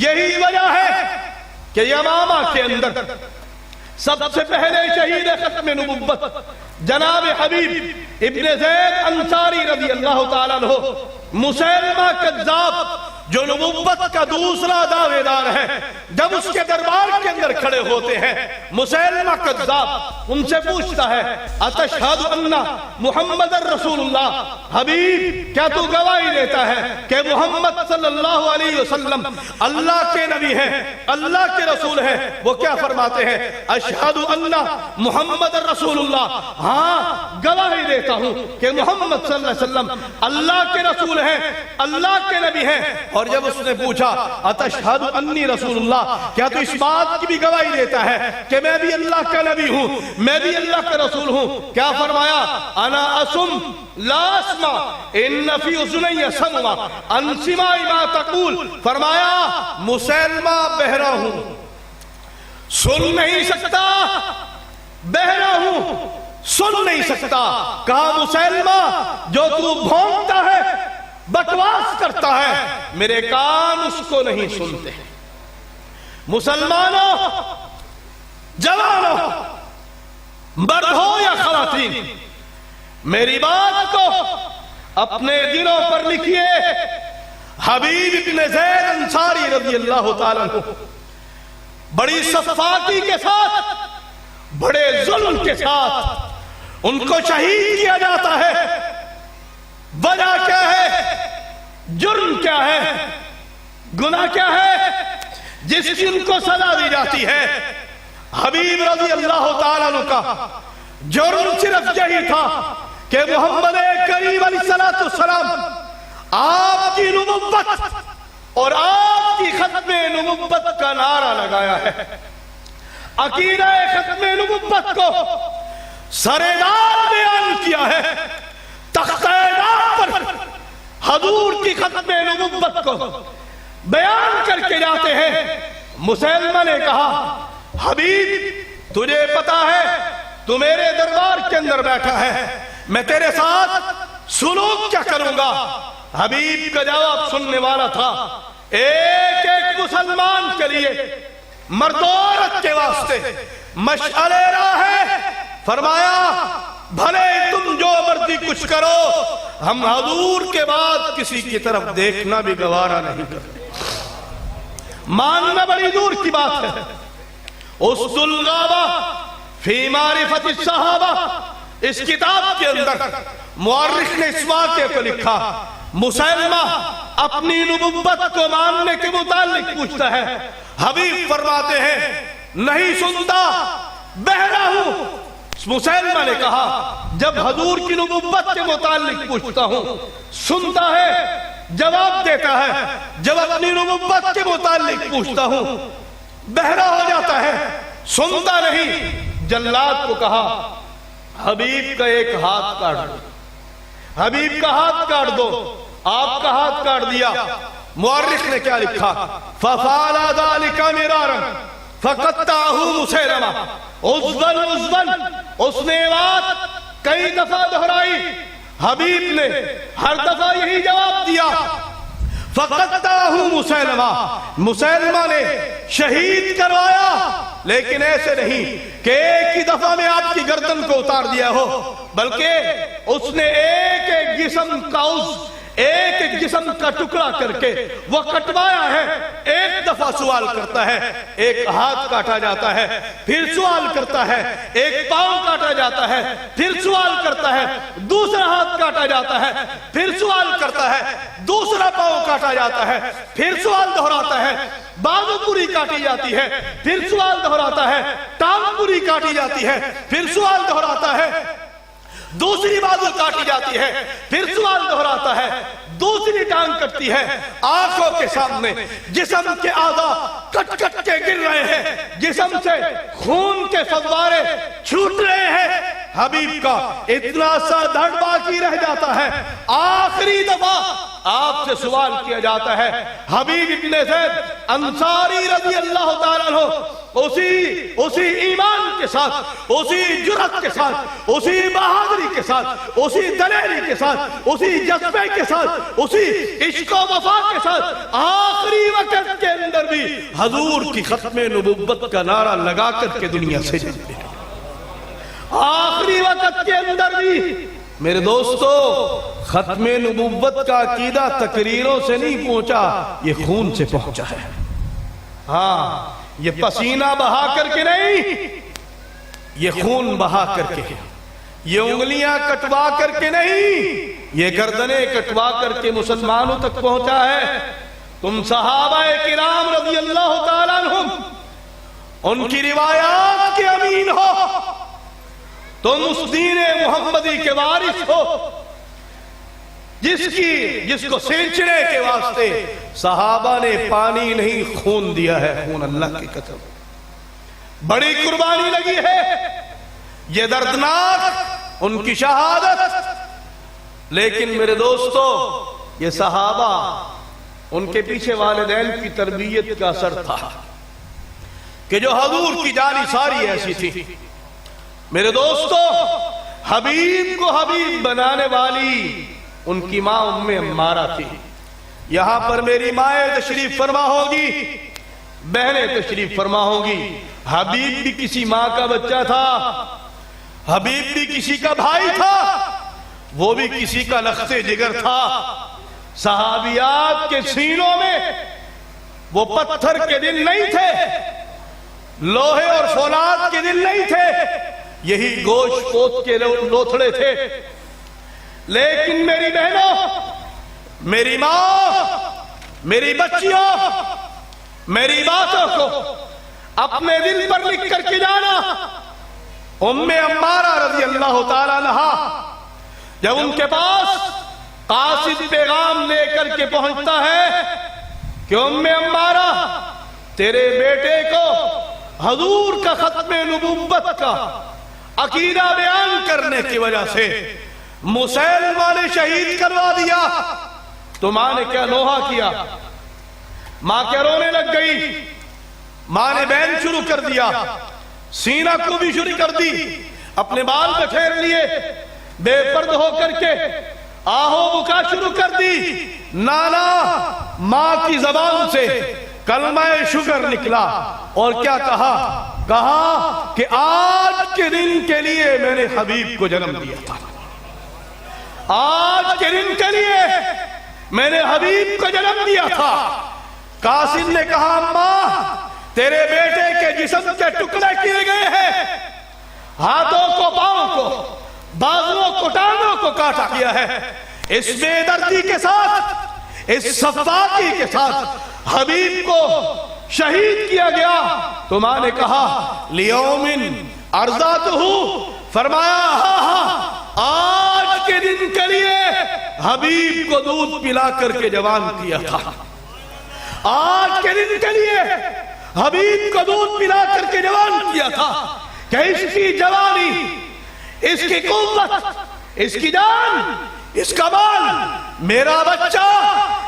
یہی وجہ ہے کہ یمامہ کے اندر سب سے پہلے شہید ختم نبوت جناب حبیب ابن زید انصاری رضی اللہ تعالیٰ عنہ, مسیلمہ کذاب جو نبوت کا دوسرا دعوے دار ہے, جب اس کے دربار کے اندر کھڑے ہوتے ہیں مسیلمہ کذاب ان سے پوچھتا ہے اتشہد ان محمد رسول اللہ, حبیب کیا تو گواہی دیتا ہے کہ محمد صلی اللہ علیہ وسلم اللہ کے نبی ہیں, اللہ کے رسول ہیں؟ وہ کیا فرماتے ہیں؟ اشہد ان محمد رسول اللہ, ہاں گواہی دیتا ہوں کہ محمد صلی اللہ علیہ وسلم اللہ کے رسول ہیں, اللہ کے نبی ہیں. اور جب اس نے پوچھا اتشہد انی رسول اللہ, کیا تو اس بات کی بھی گواہی دیتا ہے کہ میں بھی اللہ کا نبی ہوں, میں بھی اللہ کا رسول ہوں؟ کیا فرمایا؟ انا اسم لا اسمع ان فی اذنی سمع ان سماع ما تقول. فرمایا مسیلمہ بہرا ہوں, سن نہیں سکتا, بہرا ہوں, سن نہیں سکتا. کہا مسیلمہ جو تو بھونکتا ہے, بکواس کرتا ہے, میرے کان اس کو نہیں سنتے. مسلمانوں, جوانوں, مرد ہو یا خواتین, میری بات کو اپنے دلوں پر لکھیے. حبیب ابن زید انصاری رضی اللہ تعالیٰ عنہ بڑی صفاقی کے ساتھ, بڑے ظلم کے ساتھ ان کو شہید کیا جاتا ہے. وجہ کیا ہے؟ جرم کیا ہے؟ گناہ کیا ہے جس کی ان کو سزا دی جاتی ہے؟ حبیب رضی اللہ تعالیٰ عنہ کا جرم صرف یہی تھا کہ محمد کریم علیہ السلام آپ کی نبوت اور آپ کی ختم نبوت کا نعرہ لگایا ہے. عقیدہ ختم نبوت کو سرےدار بیان کیا ہے. تختہ دار پر حضور کی ختم نبوت کو بیان کر کے جاتے ہیں. مسیلمہ نے کہا حبیب تجھے پتا ہے تو میرے دربار کے اندر بیٹھا ہے, میں تیرے ساتھ سلوک کیا کروں گا؟ حبیب کا جواب سننے والا تھا. ایک ایک مسلمان کے لیے, مرد و عورت کے واسطے مشعل راہ ہے. فرمایا بھلے تم جو مرضی کچھ کرو، ہم حضور کے بعد کسی کی طرف دیکھنا بھی گوارا نہیں کرتے۔ ماننا بڑی دور کی بات ہے۔ اسد الغابہ فی معرفت الصحابہ، اس کتاب کے اندر مورخ نے اس واقعے کو لکھا۔ مسیلمہ اپنی نبوت کو ماننے کے متعلق پوچھتا ہے، حبیب فرماتے ہیں نہیں سنتا، بہرا ہوں۔ مسیلمہ نے کہا جب حضور کی نبوت کے متعلق پوچھتا ہوں سنتا ہے، جواب دیتا ہے، جب اپنی نبوت کے متعلق پوچھتا ہوں بہرا ہو جاتا ہے، سنتا نہیں۔ جلاد کو کہا حبیب کا ایک ہاتھ کاٹ دو، حبیب کا ہاتھ کاٹ دو۔ آپ کا ہاتھ کاٹ دیا۔ مورخ نے کیا لکھا؟ فَفَعَلَ ذَلِكَ مِرَارًا فَقَطَّعَهُ مُسَيْلَمَةُ عُزْبًا۔ اس نے بات کئی دفعہ دہرائی، حبیب نے ہر دفعہ یہی جواب دیا، فَقَطَّعَهُ مُسَيْلَمَةُ، مسیلمہ نے شہید کروایا، لیکن ایسے نہیں کہ ایک ہی دفعہ میں آپ کی گردن کو اتار دیا ہو، بلکہ اس نے ایک ایک جسم کا ایک ایک جسم کا ٹکڑا کر کے وہ کٹوایا ہے۔ ایک دفعہ سوال کرتا ہے، ایک ہاتھ کاٹا جاتا ہے، پھر سوال کرتا ہے، ایک پاؤں کاٹا جاتا ہے، پھر سوال کرتا ہے، دوسرا ہاتھ کاٹا جاتا ہے، پھر سوال کرتا ہے، دوسرا پاؤں کاٹا جاتا ہے، پھر سوال دہراتا ہے، بازو پوری کاٹی جاتی ہے، پھر سوال دہراتا ہے، ٹانگ پوری کاٹی جاتی ہے، پھر سوال دہراتا ہے، دوسری بازو کاٹی جاتی ہے، پھر سوال دہراتا ہے، دوسری ٹانگ کٹتی ہے۔ آنکھوں کے سامنے جسم کے اعضاء کٹ کٹ کے گر رہے ہیں، جسم سے خون کے فوارے چھوٹ رہے ہیں۔ حبیب کا اتنا سا دھڑ باقی رہ جاتا ہے، آخری دفعہ آپ سے سوال کیا جاتا ہے۔ حبیب ابن زید انصاری رضی اللہ تعالیٰ عنہ اسی ایمان کے ساتھ، اسی جرأت کے ساتھ، اسی بہادری کے ساتھ، اسی دلیری کے ساتھ، اسی جذبے کے ساتھ، اسی عشق و وفا کے ساتھ آخری وقت کے اندر بھی حضور کی ختم نبوت کا نعرہ لگا کر کے دنیا سے چلے۔ آخری وقت کے اندر بھی میرے دوستو ختم نبوت کا عقیدہ تقریروں سے نہیں پہنچا، یہ خون سے پہنچا ہے۔ ہاں، یہ پسینہ بہا کر کے نہیں، یہ خون بہا کر کے، یہ انگلیاں کٹوا کر کے نہیں، یہ گردنیں کٹوا کر کے مسلمانوں تک پہنچا ہے۔ تم صحابہ کرام رضی اللہ تعالیٰ عنہم ان کی روایات کے امین ہو، تم اس دین محمدی کے وارث ہو جس کو سینچنے کے واسطے صحابہ نے پانی نہیں خون دیا ہے۔ خون اللہ کی قسم بڑی قربانی لگی ہے، یہ دردناک ان کی شہادت۔ لیکن میرے دوستو یہ صحابہ ان کے پیچھے والدین کی تربیت کا اثر تھا کہ جو حضور کی جانی ساری ایسی تھی۔ میرے دوستو حبیب کو حبیب بنانے والی ان کی ماں ام عمارہ تھی۔ یہاں پر میری مائیں تشریف فرما ہوگی، بہنیں تشریف فرما ہوگی۔ حبیب بھی کسی ماں کا بچہ تھا، حبیب بھی کسی کا بھائی تھا، وہ بھی کسی کا لخت جگر تھا۔ صحابیات کے سینوں میں وہ پتھر کے دل نہیں تھے، لوہے اور فولاد کے دل نہیں تھے، یہی گوشت پوت کے لوتھڑے تھے۔ لیکن میری بہنوں، میری ماں، میری بچیوں، میری باتوں کو اپنے دل پر لکھ کر کے جانا۔ ام عمارہ رضی اللہ تعالیٰ عنہا جب ان کے پاس قاصد پیغام لے کر کے پہنچتا ہے کہ ام عمارہ تیرے بیٹے کو حضور کا ختم نبوت کا عقیدہ بیان کرنے کی وجہ سے مسیلمہ نے شہید کروا دیا، تو ماں نے کیا نوحہ کیا؟ ماں کیا رونے لگ گئی؟ ماں نے بین شروع کر دیا، سینہ کو بھی شروع کر دی، اپنے بال بکھیر لیے، بے پرد ہو کر کے آہو بکا شروع کر دی۔ نانا ماں کی زبان سے کلمہ شکر نکلا اور کیا کہا کہ آج کے دن کے لیے میں نے حبیب کو جنم دیا تھا، آج کے دن کے لیے میں نے حبیب کو جنم دیا تھا۔ قاسم نے کہا اماں تیرے بیٹے کے جسم کے ٹکڑے کیے گئے ہیں، ہاتھوں کو پاؤں کو بازوؤں کو ٹانگوں کو کاٹا گیا ہے۔ اس بے دردی کے ساتھ، اس صفاقی کے ساتھ حبیب کو شہید کیا گیا۔ تو ماں نے کہا لیومن ارضاتہ، فرمایا ہاں آج کے دن کے لیے حبیب کو دودھ پلا کر کے جوان کیا تھا، آج کے دن کے لیے حبیب کو دودھ پلا کر کے جوان کیا تھا کہ اس کی جوانی، اس کی قوت، اس کی جان، اس کا مال، میرا بچہ،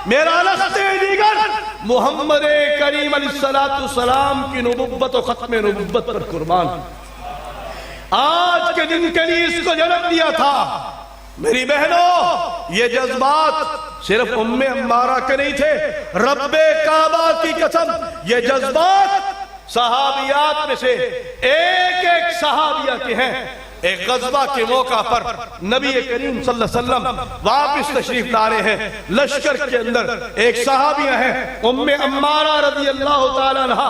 میرا لخت جگر محمد کریم علیہ السلام کی نبوت و ختم نبوت پر قربان۔ آج کے دن کے لیے اس کو جنم دیا تھا۔ میری بہنوں، یہ جذبات صرف ام عمارہ کے نہیں تھے، رب کعبہ کی قسم یہ جذبات صحابیات میں سے ایک ایک صحابیہ کے ہیں۔ ایک غزوہ کے موقع پر نبی کریم صلی اللہ علیہ وسلم واپس تشریف لا رہے ہیں، لشکر کے اندر ایک صحابیہ ہیں ام عمارہ رضی اللہ تعالیٰ عنہ۔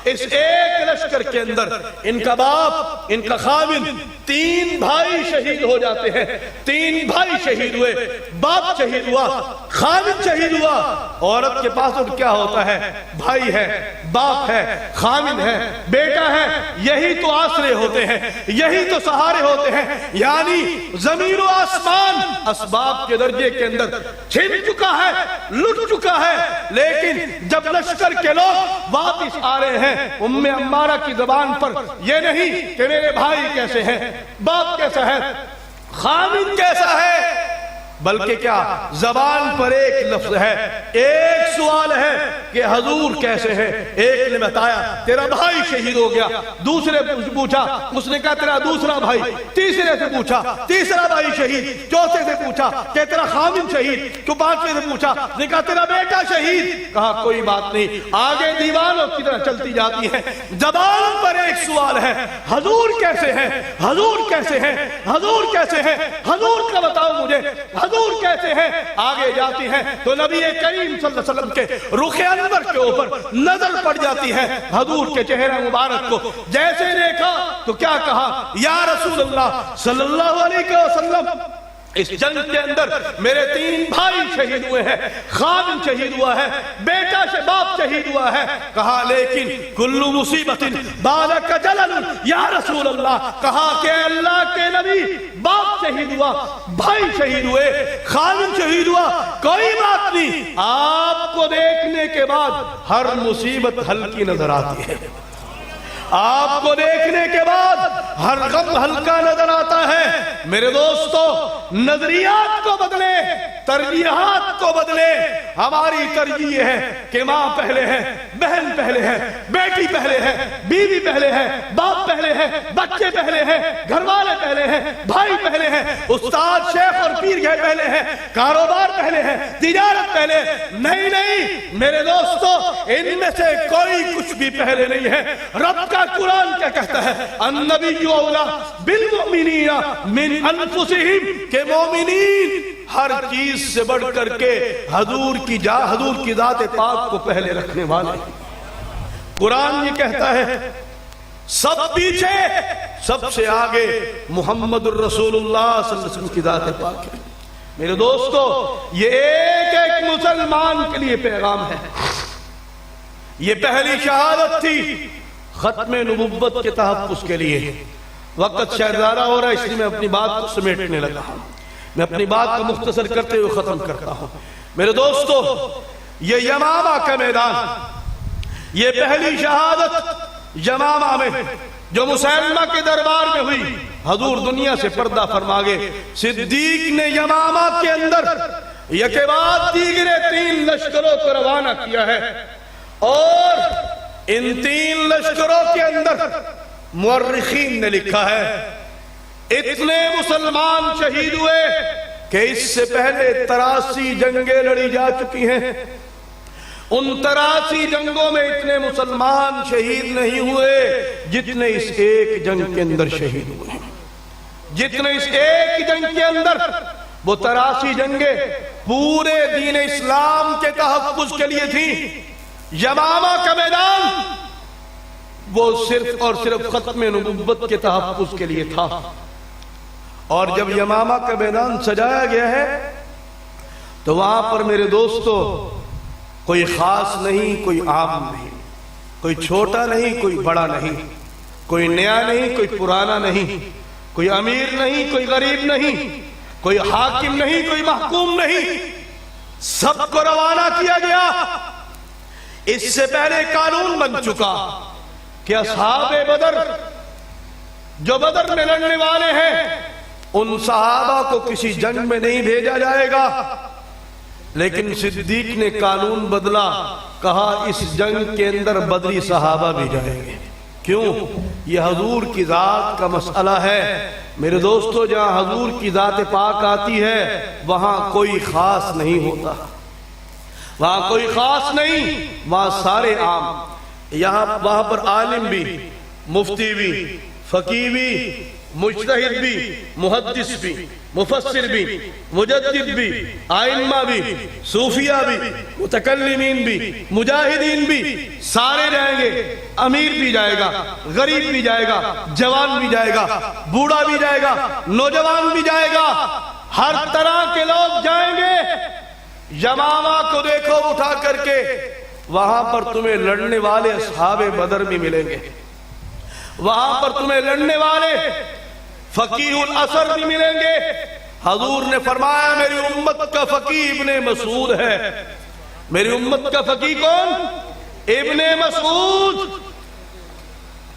اس ایک لشکر کے اندر ان کا باپ، ان کا خاوند، 3 بھائی شہید ہو جاتے ہیں۔ 3 بھائی شہید ہوئے، باپ شہید ہوا، خاوند شہید ہوا۔ عورت کے پاس اور کیا ہوتا ہے؟ بھائی ہے، باپ ہے، خاوند ہے، بیٹا ہے، یہی تو آسرے ہوتے ہیں، یہی تو سہارے ہوتے ہیں۔ یعنی زمین و آسمان اسباب کے درجے کے اندر چھن چکا ہے، لٹ چکا ہے، لیکن جب لشکر کے لوگ واپس آ رہے ہیں، ام عمارہ کی زبان پر یہ نہیں کہ میرے بھائی کیسے ہیں، باپ کیسا ہے، خاوند کیسا ہے، بلکہ کیا زبان پر ایک لفظ ہے، ایک سوال ہے کہ حضور کیسے ہیں۔ ایک نے بتایا تیرا بھائی شہید ہو گیا، دوسرے سے پوچھا، اس نے کہا تیرا دوسرا بھائی، تیسرے سے پوچھا تیسرا بھائی شہید، چوتھے سے پوچھا کہ تیرا خاوند شہید، تو پانچویں سے پوچھا، نے کہا تیرا بیٹا شہید۔ کہا کوئی بات نہیں، آگے دیوانوں کی طرح چلتی جاتی ہے، زبان پر ایک سوال ہے، حضور کیسے ہیں، حضور کیسے ہیں، حضور کیسے ہیں، حضور کا بتاؤ مجھے، حضور کیسے ہیں۔ آگے جاتی ہیں تو نبی کریم صلی اللہ علیہ وسلم کے رخ انور کے اوپر نظر پڑ جاتی ہے، حضور کے چہرہ مبارک کو جیسے دیکھا تو کیا کہا، یا رسول اللہ صلی اللہ علیہ وسلم، اس جنگ کے اندر میرے 3 بھائی شہید ہوئے ہیں، خاوند شہید ہوا ہے، بیٹا سے باپ شہید ہوا ہے۔ کہا لیکن کل مصیبت بالک جلل یا رسول اللہ، کہا کہ اللہ کے نبی باپ شہید ہوا، بھائی شہید ہوئے، خاوند شہید ہوا، کوئی بات نہیں، آپ کو دیکھنے کے بعد ہر مصیبت ہلکی نظر آتی ہے، آپ کو دیکھنے کے بعد ہر غم ہلکا نظر آتا ہے۔ میرے دوستو، نظریات کو بدلے، ترجیحات کو بدلے۔ ہماری ترجیح ہے کہ ماں پہلے ہے، بہن پہلے ہے، بیٹی پہلے ہے، بیوی پہلے ہے، باپ پہلے ہے، بچے پہلے ہیں، گھر والے پہلے ہیں، بھائی پہلے ہیں، استاد شیخ اور پیر گئے پہلے ہیں، کاروبار پہلے ہے، تجارت پہلے۔ نہیں نہیں میرے دوستو، ان میں سے کوئی کچھ بھی پہلے نہیں ہے۔ رب کا قرآن کیا کہتا ہے، النبی اولا بالمؤمنین من انفسہم، کہ مومنین ہر چیز سے بڑھ کر کے حضور کی ذات پاک کو پہلے رکھنے والے۔ قرآن یہ کہتا ہے سب پیچھے، سب سے آگے محمد الرسول اللہ صلی اللہ علیہ وسلم کی ذات پاک ہے۔ میرے دوستو، یہ ایک ایک مسلمان کے لیے پیغام ہے۔ یہ پہلی شہادت تھی ختم نبوت کے تحفظ کے لیے۔ وقت شاید زیادہ ہو رہا ہے، اس لیے میں اپنی بات کو سمیٹنے لگا ہوں، میں اپنی بات کو مختصر کرتے ہوئے ختم کرتا ہوں۔ میرے دوستو، یہ یمامہ کا میدان، یہ پہلی شہادت یمامہ میں جو مسلمہ کے دربار میں ہوئی، حضور دنیا سے پردہ فرما گئے۔ صدیق نے یمامہ کے اندر یک بعد دیگرے 3 لشکروں کو روانہ کیا ہے، اور ان 3 لشکروں کے اندر مورخین نے لکھا ہے اتنے مسلمان شہید ہوئے کہ اس سے پہلے 83 جنگیں لڑی جا چکی ہیں، ان 83 جنگوں میں اتنے مسلمان شہید نہیں ہوئے جتنے اس ایک جنگ کے اندر شہید ہوئے ہیں، جتنے اس ایک جنگ کے اندر وہ 83 جنگیں پورے دین اسلام کے تحفظ کے لیے تھیں. یمامہ کا میدان وہ صرف اور صرف ختم نبوت کے تحفظ کے لیے تھا. اور جب یمامہ کا میدان سجایا گیا ہے تو وہاں پر میرے دوستو کوئی خاص نہیں، کوئی عام نہیں، کوئی چھوٹا نہیں، کوئی بڑا نہیں، کوئی نیا نہیں، کوئی پرانا نہیں، کوئی امیر نہیں، کوئی غریب نہیں، کوئی حاکم نہیں، کوئی محکوم نہیں، سب کو روانہ کیا گیا. اس سے پہلے قانون بن چکا کہ اصحاب بدر جو بدر میں لڑنے والے ہیں ان صحابہ کو کسی جنگ میں نہیں بھیجا جائے گا. لیکن صدیق نے قانون بدلا، کہا اس جنگ کے اندر بدری صحابہ بھی جائیں گے. کیوں؟ یہ حضور کی ذات کا مسئلہ ہے. میرے دوستو جہاں حضور کی ذات پاک آتی ہے وہاں کوئی خاص نہیں ہوتا، وہاں کوئی خاص نہیں، وہاں سارے عام. وہاں پر عالم بھی، مفتی بھی، فقیہ بھی، مجتہد بھی، محدث بھی، مفسر بھی، مجدد بھی، ائمہ بھی، صوفیہ بھی، متکلمین بھی، مجاہدین بھی، سارے جائیں گے. امیر بھی جائے گا، غریب بھی جائے گا، جوان بھی جائے گا، بوڑھا بھی جائے گا، نوجوان بھی جائے گا، ہر طرح کے لوگ جائیں گے. یمامہ کو دیکھو اٹھا کر کے، وہاں پر تمہیں لڑنے والے اصحاب بدر بھی ملیں گے، وہاں پر تمہیں لڑنے والے فقیہ العصر بھی ملیں گے. حضور نے فرمایا میری امت کا فقیہ ابن مسعود ہے. میری امت کا فقیہ کون؟ ابن مسعود.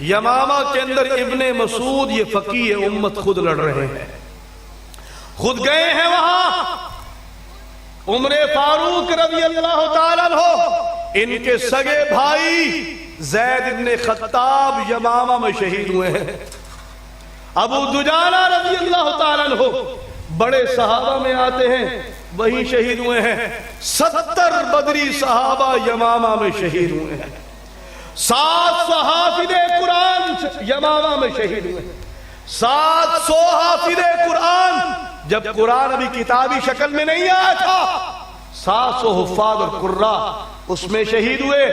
یمامہ کے اندر ابن مسعود یہ فقیہ امت خود لڑ رہے ہیں، خود گئے ہیں وہاں. عمر فاروق رضی اللہ تعالیٰ عنہ ان کے سگے بھائی زید بن خطاب یمامہ میں شہید ہوئے ہیں. ابو دجانہ رضی اللہ تعالیٰ عنہ بڑے صحابہ میں آتے ہیں، وہی شہید ہوئے ہیں. 70 بدری صحابہ یمامہ میں شہید ہوئے ہیں. 700 حافظ قرآن یمامہ میں شہید ہوئے ہیں. 700 حافظ قرآن، جب قرآن ابھی کتابی شکل میں نہیں آیا تھا، 700 حفاظ اور قراء اس میں شہید ہوئے.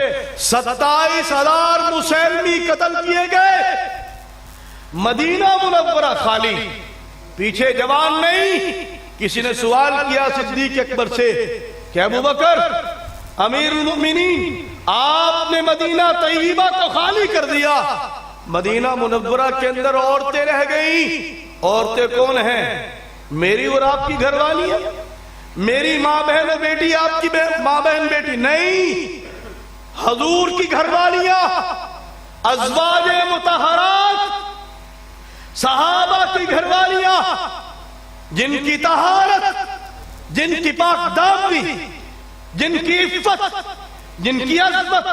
27,000 مسلمی قتل کیے گئے. مدینہ منورہ خالی، پیچھے جوان نہیں. کسی نے سوال کیا صدیق اکبر سے کہ ابو بکر امیر المؤمنین آپ نے مدینہ طیبہ کو خالی کر دیا، مدینہ منورہ کے اندر عورتیں رہ گئیں. عورتیں کون ہیں؟ میری اور آپ کی گھر والی ہیں. میری ماں بہن و بیٹی، آپ کی ماں بہن بیٹی نہیں، حضور کی گھر والیاں، ازواج مطہرات، صحابہ کی گھر والیاں، جن کی طہارت، جن کی پاک دامنی، جن کی عفت، جن کی عظمت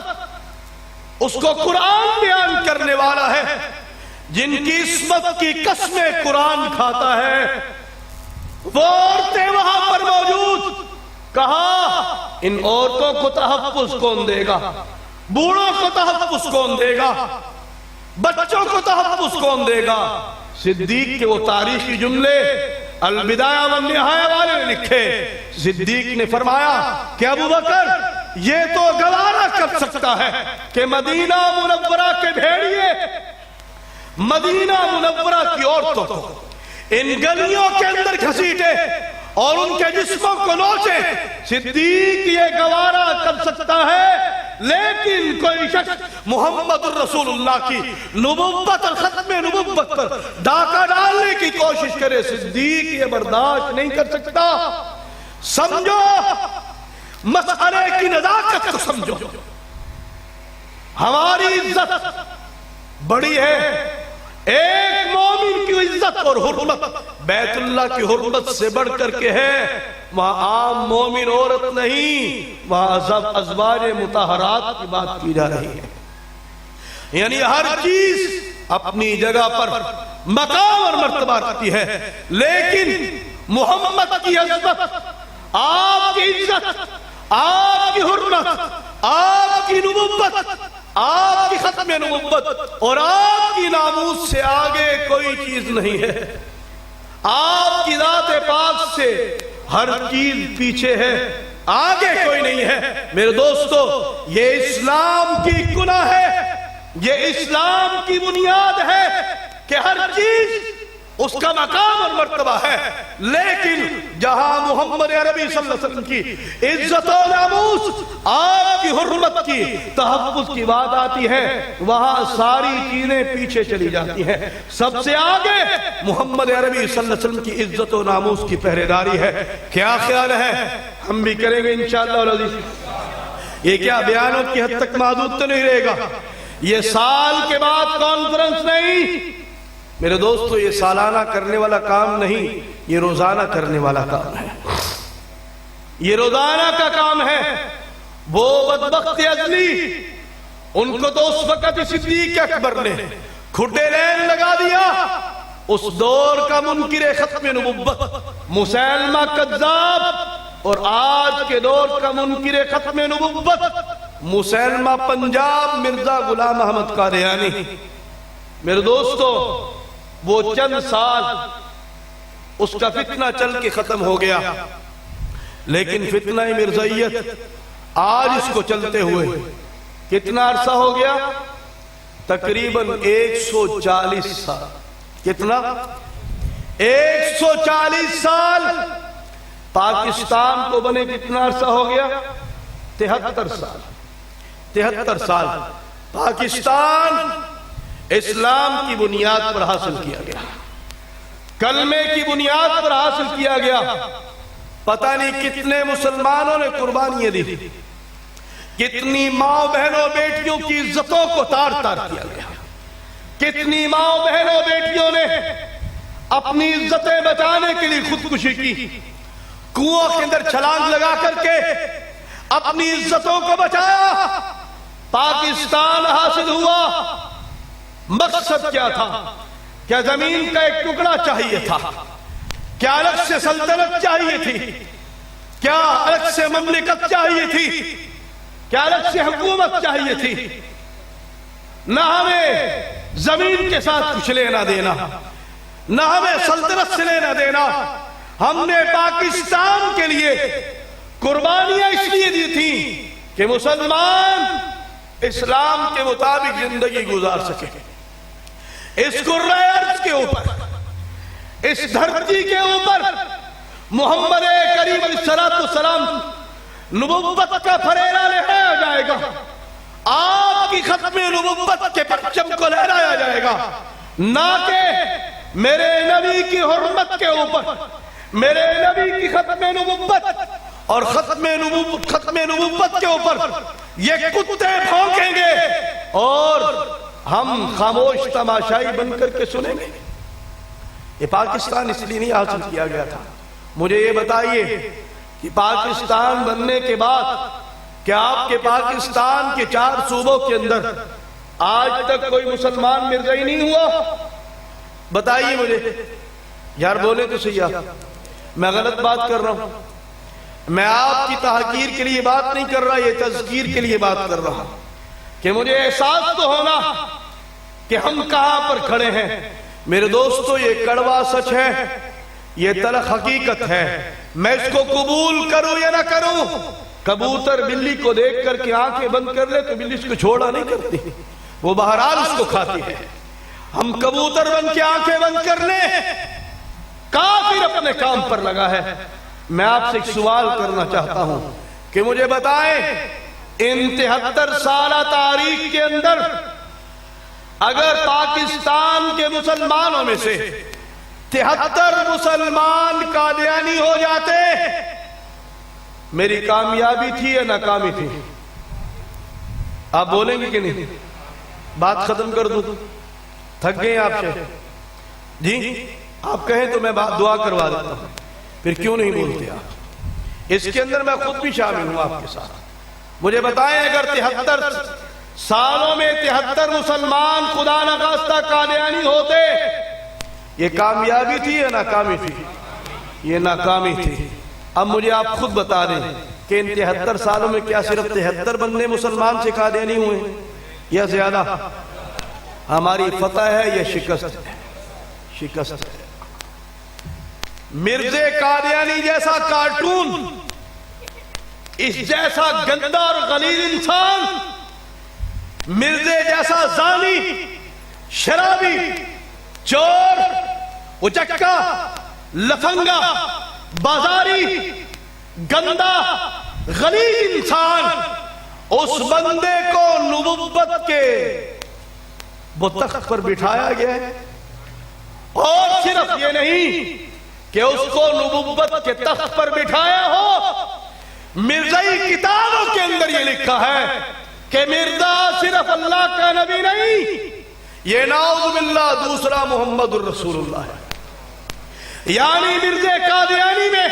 اس کو قرآن بیان کرنے والا ہے، جن کی عصمت کی قسمیں قرآن کھاتا ہے، وہ عورتیں وہاں پر موجود. کہا ان عورتوں کو تحفظ کون دے گا؟ بوڑھوں کو تحفظ کون دے گا؟ بچوں کو تحفظ کون دے گا؟ صدیق کے وہ تاریخی جملے البدایہ والنہایہ والے نے لکھے. صدیق نے فرمایا کہ ابو بکر یہ تو گوارا کر سکتا ہے کہ مدینہ منورہ کے بھیڑیے مدینہ منورہ کی عورتوں کو ان گلیوں کے اندر گھسیٹے اور ان کے جسموں کو نوچے. صدیق یہ گوارا کر سکتا ہے، لیکن کوئی شخص محمد الرسول اللہ کی نبوت اور ختم نبوت پر ڈاکہ ڈالنے کی کوشش کرے، صدیق یہ برداشت نہیں کر سکتا. سمجھو مسئلے کی نزاکت کو سمجھو. ہماری عزت بڑی ہے. ایک مومن کی عزت اور حرمت بیت اللہ کی حرمت سے بڑھ کر کے ہے. وہاں عام مومن عورت نہیں، وہاں ازواج مطہرات کی بات کی جا رہی ہے. یعنی ہر چیز اپنی جگہ پر مقام اور مرتبہ رکھتی ہے، لیکن محمد کی عظمت، آپ کی عزت، آپ کی حرمت، آپ کی نبوت، آپ کی ختم نبوت اور آپ کی ناموس سے آگے کوئی چیز نہیں ہے. آپ آپ کی ذات پاک سے ہر چیز پیچھے ہے، آگے کوئی نہیں ہے۔ میرے دوستو، یہ اسلام کی گناہ ہے، یہ اسلام کی بنیاد ہے کہ ہر چیز اس کا مقام اور مرتبہ ہے، لیکن جہاں محمد عربی صلی اللہ علیہ وسلم کی عزت و ناموس، آپ کی حرمت کی تحفظ کی بات آتی ہے، وہاں ساری چیزیں پیچھے چلی جاتی ہیں۔ سب سے آگے محمد عربی صلی اللہ علیہ وسلم کی عزت و ناموس کی پہرے داری ہے۔ کیا خیال ہے؟ ہم بھی کریں گے انشاءاللہ العزیز۔ یہ کیا بیانوں کی حد تک محدود تو نہیں رہے گا؟ یہ سال کے بعد کانفرنس نہیں میرے دوستو، یہ سالانہ کرنے والا کام نہیں، یہ روزانہ کرنے والا کام ہے، یہ روزانہ کا کام ہے۔ وہ بدبخت ازلی، ان کو تو اس وقت صدیق اکبر نے کھٹے لین لگا دیا، اس دور کا منکر ختم نبوت مسیلمہ کذاب، اور آج کے دور کا منکر ختم نبوت مسیلمہ پنجاب مرزا غلام احمد قادیانی۔ میرے دوستو، وہ چند سال اس کا فتنہ چل کے ختم ہو گیا، لیکن فتنہ مرزائیت آج اس کو چلتے ہوئے کتنا عرصہ ہو گیا؟ تقریباً 140 سال۔ کتنا؟ 140 سال۔ پاکستان کو بنے کتنا عرصہ ہو گیا؟ 73 سال۔ 73 سال پاکستان اسلام کی بنیاد پر حاصل کیا گیا، کلمے کی بنیاد پر حاصل کیا گیا۔ پتہ نہیں کتنے مسلمانوں نے قربانیاں دی، کتنی ماں بہنوں بیٹیوں کی عزتوں کو تار تار کیا گیا، کتنی ماں بہنوں بیٹیوں نے اپنی عزتیں بچانے کے لیے خودکشی کی، کنووں کے اندر چھلانگ لگا کر کے اپنی عزتوں کو بچایا۔ پاکستان حاصل ہوا، مقصد کیا تھا؟ کیا زمین کا ایک ٹکڑا چاہیے تھا؟ کیا الگ سے سلطنت چاہیے تھی؟ کیا الگ سے مملکت چاہیے تھی؟ کیا الگ سے حکومت چاہیے تھی؟ نہ ہمیں زمین کے ساتھ کچھ لینا دینا، نہ ہمیں سلطنت سے لینا دینا۔ ہم نے پاکستان کے لیے قربانیاں اس لیے دی تھیں کہ مسلمان اسلام کے مطابق زندگی گزار سکے، اس کرۂ ارض کے اوپر، اس دھرتی کے اوپر محمد کریم علیہ السلام نبوت کا پھریرا لہرایا جائے گا، آپ کی ختم نبوت کے پرچم کو لہرایا جائے گا، نہ کہ میرے نبی کی حرمت کے اوپر، میرے نبی کی ختم نبوت اور ختم نبوت کے اوپر یہ کتے بھونکیں گے اور ہم خاموش تماشائی بن کر کے سنیں گے۔ یہ پاکستان اس لیے نہیں حاصل کیا گیا تھا۔ مجھے یہ بتائیے کہ پاکستان بننے کے بعد کیا آپ کے پاکستان کے 4 صوبوں کے اندر آج تک کوئی مسلمان مرزائی نہیں ہوا؟ بتائیے مجھے، یار بولے تو صحیح، میں غلط بات کر رہا ہوں؟ میں آپ کی تحقیر کے لیے بات نہیں کر رہا، یہ تذکیر کے لیے بات کر رہا کہ مجھے احساس تو ہونا کہ ہم کہاں پر کھڑے ہیں۔ میرے دوستو، یہ کڑوا سچ ہے، یہ تلخ حقیقت ہے، میں اس کو قبول کروں یا نہ کروں۔ کبوتر بلی کو دیکھ کر کے آنکھیں بند کر لے تو بلی اس کو چھوڑا نہیں کرتی، وہ بہرحال اس کو کھاتی ہے۔ ہم کبوتر بن کے آنکھیں بند کر لیں، کافر اپنے کام پر لگا ہے۔ میں آپ سے ایک سوال کرنا چاہتا ہوں کہ مجھے بتائیں، ان 73 سالہ تاریخ کے اندر اگر پاکستان کے مسلمانوں میں سے 73 مسلمان قادیانی ہو جاتے، میری کامیابی تھی یا ناکامی تھی؟ آپ بولیں گے کہ نہیں؟ بات ختم کر دوں، تھک گئے آپ سے؟ جی آپ کہیں تو میں دعا کروا دیتا ہوں، پھر کیوں نہیں بولتے آپ؟ اس کے اندر میں خود بھی شامل ہوں آپ کے ساتھ۔ مجھے بتائیں، اگر 73 سالوں میں 73 مسلمان خدا نخواستہ قادیانی ہوتے، یہ کامیابی تھی یا ناکامی تھی؟ یہ ناکامی تھی۔ اب مجھے آپ خود بتا دیں کہ ان 73 سالوں میں کیا صرف 73 بندے مسلمان سے قادیانی ہوئے یا زیادہ؟ ہماری فتح ہے یا شکست ہے؟ شکست ہے۔ مرزے قادیانی جیسا کارٹون، اس جیسا گندا اور غلیظ انسان، مرزے جیسا زانی، شرابی، چور، اچکا، لفنگا، بازاری، گندا، غلیظ انسان، اس بندے کو نبوت کے وہ تخت پر بٹھایا گیا ہے۔ اور صرف یہ نہیں کہ اس کو نبوت کے تخت پر بٹھایا ہو، مرزائی کتابوں کے اندر یہ لکھا ہے کہ مرزا صرف اللہ کا نبی نہیں، یہ نعوذ باللہ دوسرا محمد الرسول اللہ ہے۔ یعنی مرزے قادیانی میں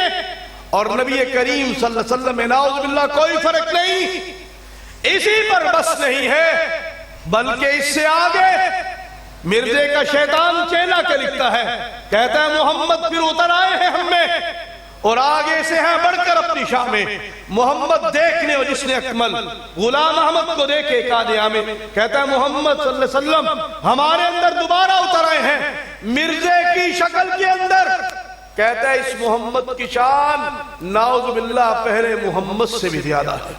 اور نبی کریم صلی اللہ علیہ وسلم میں نعوذ باللہ کوئی فرق نہیں۔ اسی پر بس نہیں ہے بلکہ اس سے آگے مرزے کا شیطان چیلا کے لکھتا ہے، کہتا ہے محمد پھر اتر آئے ہیں ہم میں، اور آگے سے ہیں بڑھ کر اپنی شاہ میں۔ محمد دیکھنے اور جس نے اکمل غلام احمد کو دیکھے قادیاں میں، کہتا ہے محمد صلی اللہ علیہ وسلم ہمارے اندر دوبارہ اتر آئے ہیں مرزے کی شکل کے اندر۔ کہتا ہے اس محمد کی شان نعوذ باللہ پہلے محمد سے بھی زیادہ ہے۔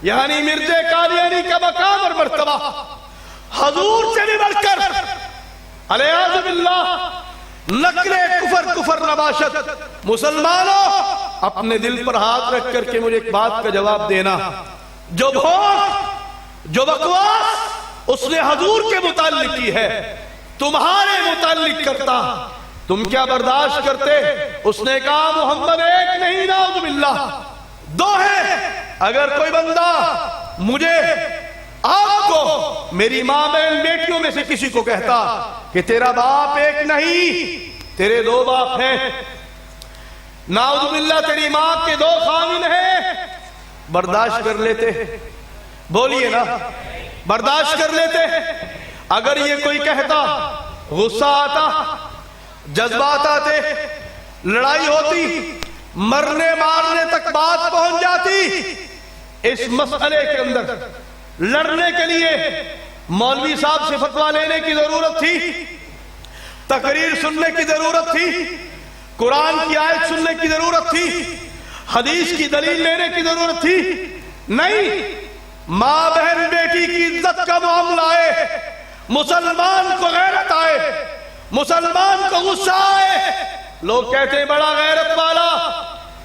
یعنی مرزے قادیانی کا مقام اور مرتبہ حضور سے بھی بڑھ کر علیہ باللہ نقل کفر نباشت۔ مسلمانوں اپنے دل پر ہاتھ رکھ کر کے مجھے ایک بات کا جواب دینا، جو بھوک جو بکواس اس نے حضور کے متعلق کی ہے تمہارے متعلق کرتا، تم کیا برداشت کرتے؟ اس نے کہا محمد ایک نہیں نعوذ باللہ دو ہے۔ اگر کوئی بندہ مجھے آپ کو میری ماں بہن بیٹیوں میں سے کسی کو کہتا کہ تیرا باپ ایک نہیں تیرے دو باپ ہیں، نعوذ باللہ تیری ماں کے دو خاوند ہیں، برداشت کر لیتے؟ بولیے نا، برداشت کر لیتے؟ اگر یہ کوئی کہتا غصہ آتا، جذبات آتے، لڑائی ہوتی، مرنے مارنے تک بات پہنچ جاتی۔ اس مسئلے کے اندر لڑنے کے لیے مولوی صاحب سے فتویٰ لینے کی ضرورت تھی، تقریر سننے کی ضرورت تھی، قرآن کی آیت سننے کی ضرورت تھی، حدیث کی دلیل لینے کی ضرورت تھی؟ نہیں۔ ماں بہن بیٹی کی عزت کا معاملہ آئے، مسلمان کو غیرت آئے، مسلمان کو غصہ آئے، لوگ کہتے ہیں بڑا غیرت والا،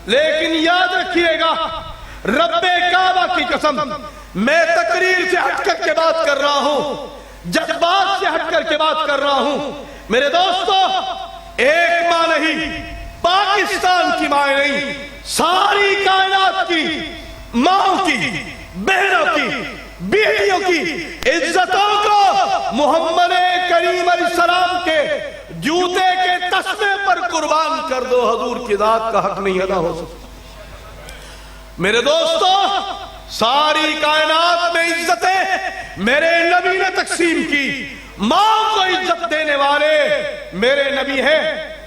لیکن یاد رکھیے گا رب کعبہ کی قسم میں تقریر سے ہٹ کر کے بات کر رہا ہوں، جذبات سے ہٹ کر کے بات کر رہا ہوں۔ میرے دوستو ایک ماں نہیں، پاکستان کی ماں نہیں، ساری کائنات کی ماں کی، بہنوں کی، بیٹیوں کی عزتوں کو محمد کریم علیہ السلام کے جوتے کے تسمے پر قربان کر دو، حضور کی ذات کا حق نہیں ادا ہو سکتا۔ میرے دوستو ساری کائنات میں عزتیں میرے نبی نے تقسیم کی، ماں کو عزت دینے والے میرے نبی ہیں،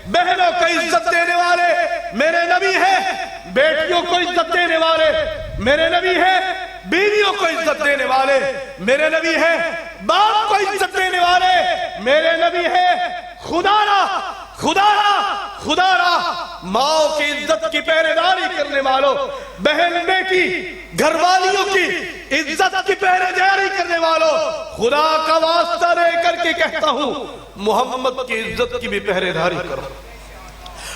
بہنوں کو عزت دینے والے میرے نبی ہیں، بیٹیوں کو عزت دینے والے میرے نبی ہیں، بیویوں کو عزت دینے والے میرے نبی ہیں، باپ کو عزت دینے والے میرے نبی ہیں۔ خدا را ماں کی عزت کی پہرے داری کرنے والوں، بہن بیٹی گھر والیوں کی عزت کی پہرے داری کرنے والوں، خدا کا واسطہ دے کر کے کہتا ہوں محمد کی عزت کی بھی پہرے داری کرو،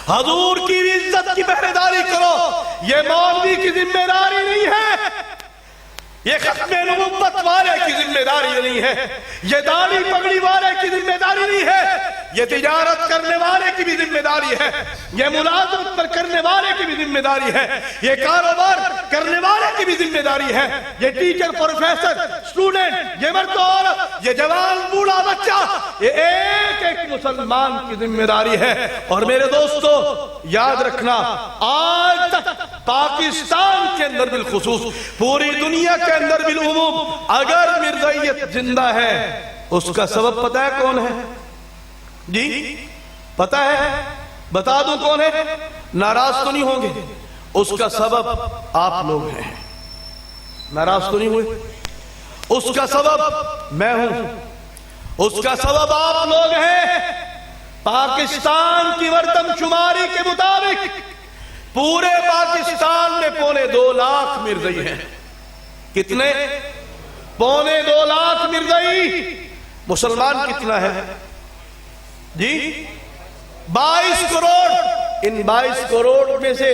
حضور کی بھی عزت کی پہرے داری کرو۔ یہ مولوی کی ذمہ داری نہیں ہے، یہ ختم نبوت والے کی ذمہ داری نہیں ہے، یہ داڑھی پگڑی والے کی ذمہ داری نہیں ہے، یہ تجارت کرنے والے کی بھی ذمہ داری ہے، یہ ملازمت پر کرنے والے کی بھی ذمہ داری ہے، یہ کاروبار کرنے والے کی بھی ذمہ داری ہے، یہ ٹیچر، پروفیسر، اسٹوڈنٹ، یہ مرد عورت، یہ جوان بوڑھا بچہ، یہ ایک ایک مسلمان کی ذمہ داری ہے۔ اور میرے دوستو یاد رکھنا، آج تک پاکستان کے اندر بالخصوص پوری دنیا کے اندر بالعموم اگر مرزائیت زندہ ہے، اس کا سبب پتہ ہے کون ہے؟ جی پتہ ہے؟ بتا دوں کون ہے؟ ناراض تو نہیں ہوں گے؟ اس کا سبب آپ لوگ ہیں، ناراض تو نہیں ہوئے؟ اس کا سبب میں ہوں، اس کا سبب آپ لوگ ہیں۔ پاکستان کی مردم شماری کے مطابق پورے پاکستان میں 2.25 لاکھ مرزئی ہیں۔ کتنے؟ 2.25 لاکھ مرزئی۔ مسلمان کتنا ہے جی؟ 22 کروڑ۔ ان 22 کروڑ میں سے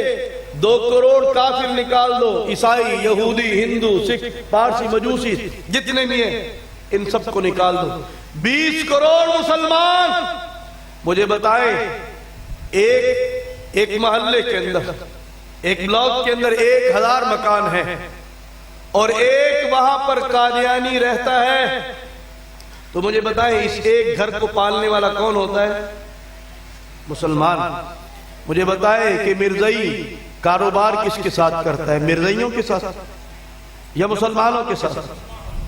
2 کروڑ کافر نکال دو، عیسائی، یہودی، ہندو، سکھ، پارسی، مجوسی، جتنے بھی ہیں ان سب کو نکال دو، 20 کروڑ مسلمان۔ مجھے بتائیں، ایک محلے کے اندر، ایک بلاک کے اندر 1000 مکان ہیں اور ایک وہاں پر قادیانی رہتا ہے، تو مجھے بتائیں اس ایک گھر کو پالنے والا کون ہوتا ہے؟ مسلمان۔ مجھے بتائیں کہ مرزئی کاروبار کس کے ساتھ کرتا ہے؟ مرزئیوں کے ساتھ یا مسلمانوں کے ساتھ؟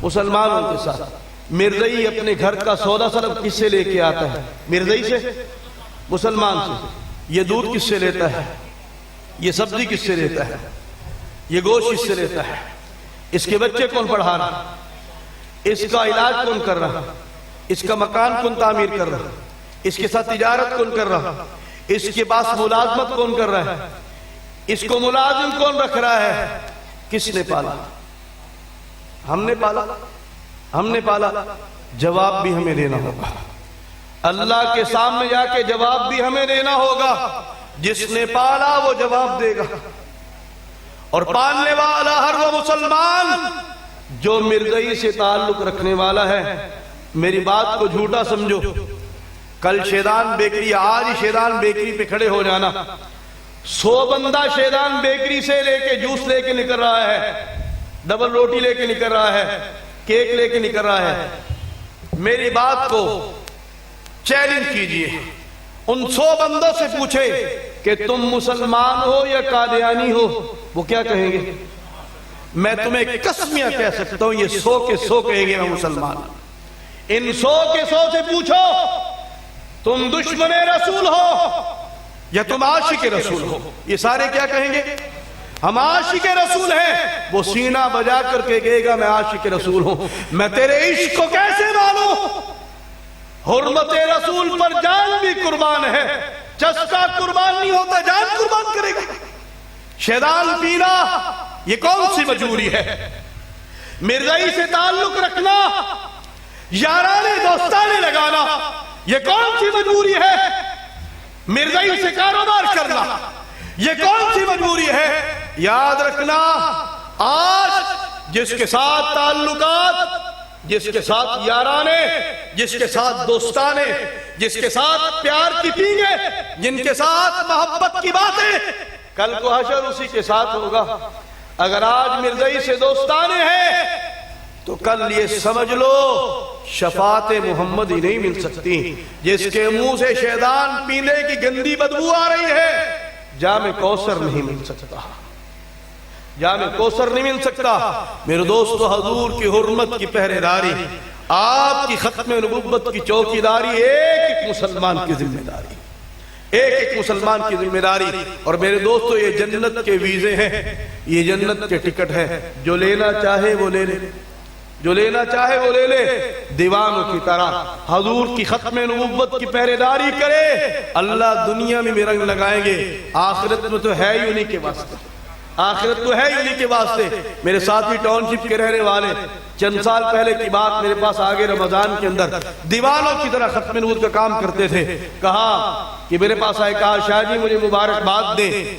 مسلمانوں کے ساتھ۔ مرزئی اپنے گھر کا سودا سلب کس سے لے کے آتا ہے؟ مرزئی سے؟ مسلمان سے۔ یہ دودھ کس سے لیتا ہے؟ یہ سبزی کس سے لیتا ہے؟ یہ گوشت کس سے لیتا ہے؟ اس کے بچے کون پڑھا رہا؟ اس کا علاج کون کر رہا؟ اس کا مکان کون تعمیر کر رہا؟ اس کے ساتھ تجارت کون کر رہا؟ اس کے پاس ملازمت کون کر رہا ہے؟ اس کو ملازم کون رکھ رہا ہے؟ کس نے پالا؟ ہم نے پالا؟ ہم نے پالا؟ جواب بھی ہمیں دینا ہوگا، اللہ کے سامنے جا کے جواب بھی ہمیں دینا ہوگا۔ جس نے پالا وہ جواب دے گا، اور پالنے والا ہر وہ مسلمان جو مرزئی سے تعلق رکھنے والا ہے۔ میری بات کو جھوٹا سمجھو، کل شیدان بیکری، آج ہی شیدان بیکری پہ کھڑے ہو جانا، 100 بندہ شیدان بیکری سے لے کے جوس لے کے نکل رہا ہے، ڈبل روٹی لے کے نکل رہا ہے، کیک لے کے نکل رہا ہے۔ میری بات کو چیلنج کیجئے، ان 100 بندوں سے پوچھے کہ تم مسلمان ہو یا قادیانی ہو، وہ کیا کہیں گے؟ میں تمہیں قسمیاں کہہ سکتا ہوں، یہ 100 کے 100 کہیں گے میں مسلمان ہوں۔ ان 100 کے 100 سے پوچھو تم دشمن رسول ہو یا تم عاشق رسول ہو، یہ سارے کیا کہیں گے؟ ہم عاشق رسول ہیں۔ وہ سینہ بجا کر کے کہے گا میں عاشق رسول ہوں۔ میں تیرے عشق کو کیسے مانوں؟ حرمت رسول پر جان بھی قربان ہے، چسکا قربان نہیں ہوتا، جان قربان کرے گا۔ شیدان پینا یہ کون سی مجبوری ہے؟ مرزئی سے تعلق رکھنا، یارانے دوستانے لگانا یہ کون سی مجبوری ہے؟ مرزئی سے کاروبار کرنا یہ کون سی مجبوری ہے؟ یاد رکھنا، آج جس کے ساتھ تعلقات، جس کے ساتھ یارانے، جس کے ساتھ دوستانے، جس کے ساتھ پیار کی پینگیں، جن کے ساتھ محبت کی باتیں، کل کو حشر اسی کے ساتھ ہوگا۔ اگر آج مرزئی سے دوستانے ہیں تو کل یہ سمجھ لو شفاعت محمد ہی نہیں مل سکتی۔ جس کے منہ سے شیطان پینے کی گندی بدبو آ رہی ہے، جام کوثر نہیں مل سکتا، جام کوثر نہیں مل سکتا۔ میرے دوستو، حضور کی حرمت کی پہرے داری، آپ کی ختم نبوت کی چوکی داری ایک ایک مسلمان کی ذمہ داری، ایک ایک مسلمان کی ذمہ داری۔ اور میرے دوستو، یہ جنت کے ویزے ہیں، یہ جنت کے ٹکٹ ہے، جو لینا چاہے وہ لے لے، جو لینا چاہے وہ لے لے۔ دیوانوں کی طرح حضور کی ختم نبوت کی پہرے داری کرے، اللہ دنیا میں بھی رنگ لگائیں گے، آخرت میں تو ہے ہی انہی کے واسطے، آخرت تو ہے ہی انہی کے واسطے۔ میرے ساتھی ٹاؤن شپ کے رہنے والے، چند سال پہلے کی بات میرے پاس آگے رمضان کے اندر دیوانوں کی طرح ختم نبوت کا کام کرتے تھے، کہا کہ میرے پاس آئے، کہا شاہ جی مجھے مبارکباد دیں۔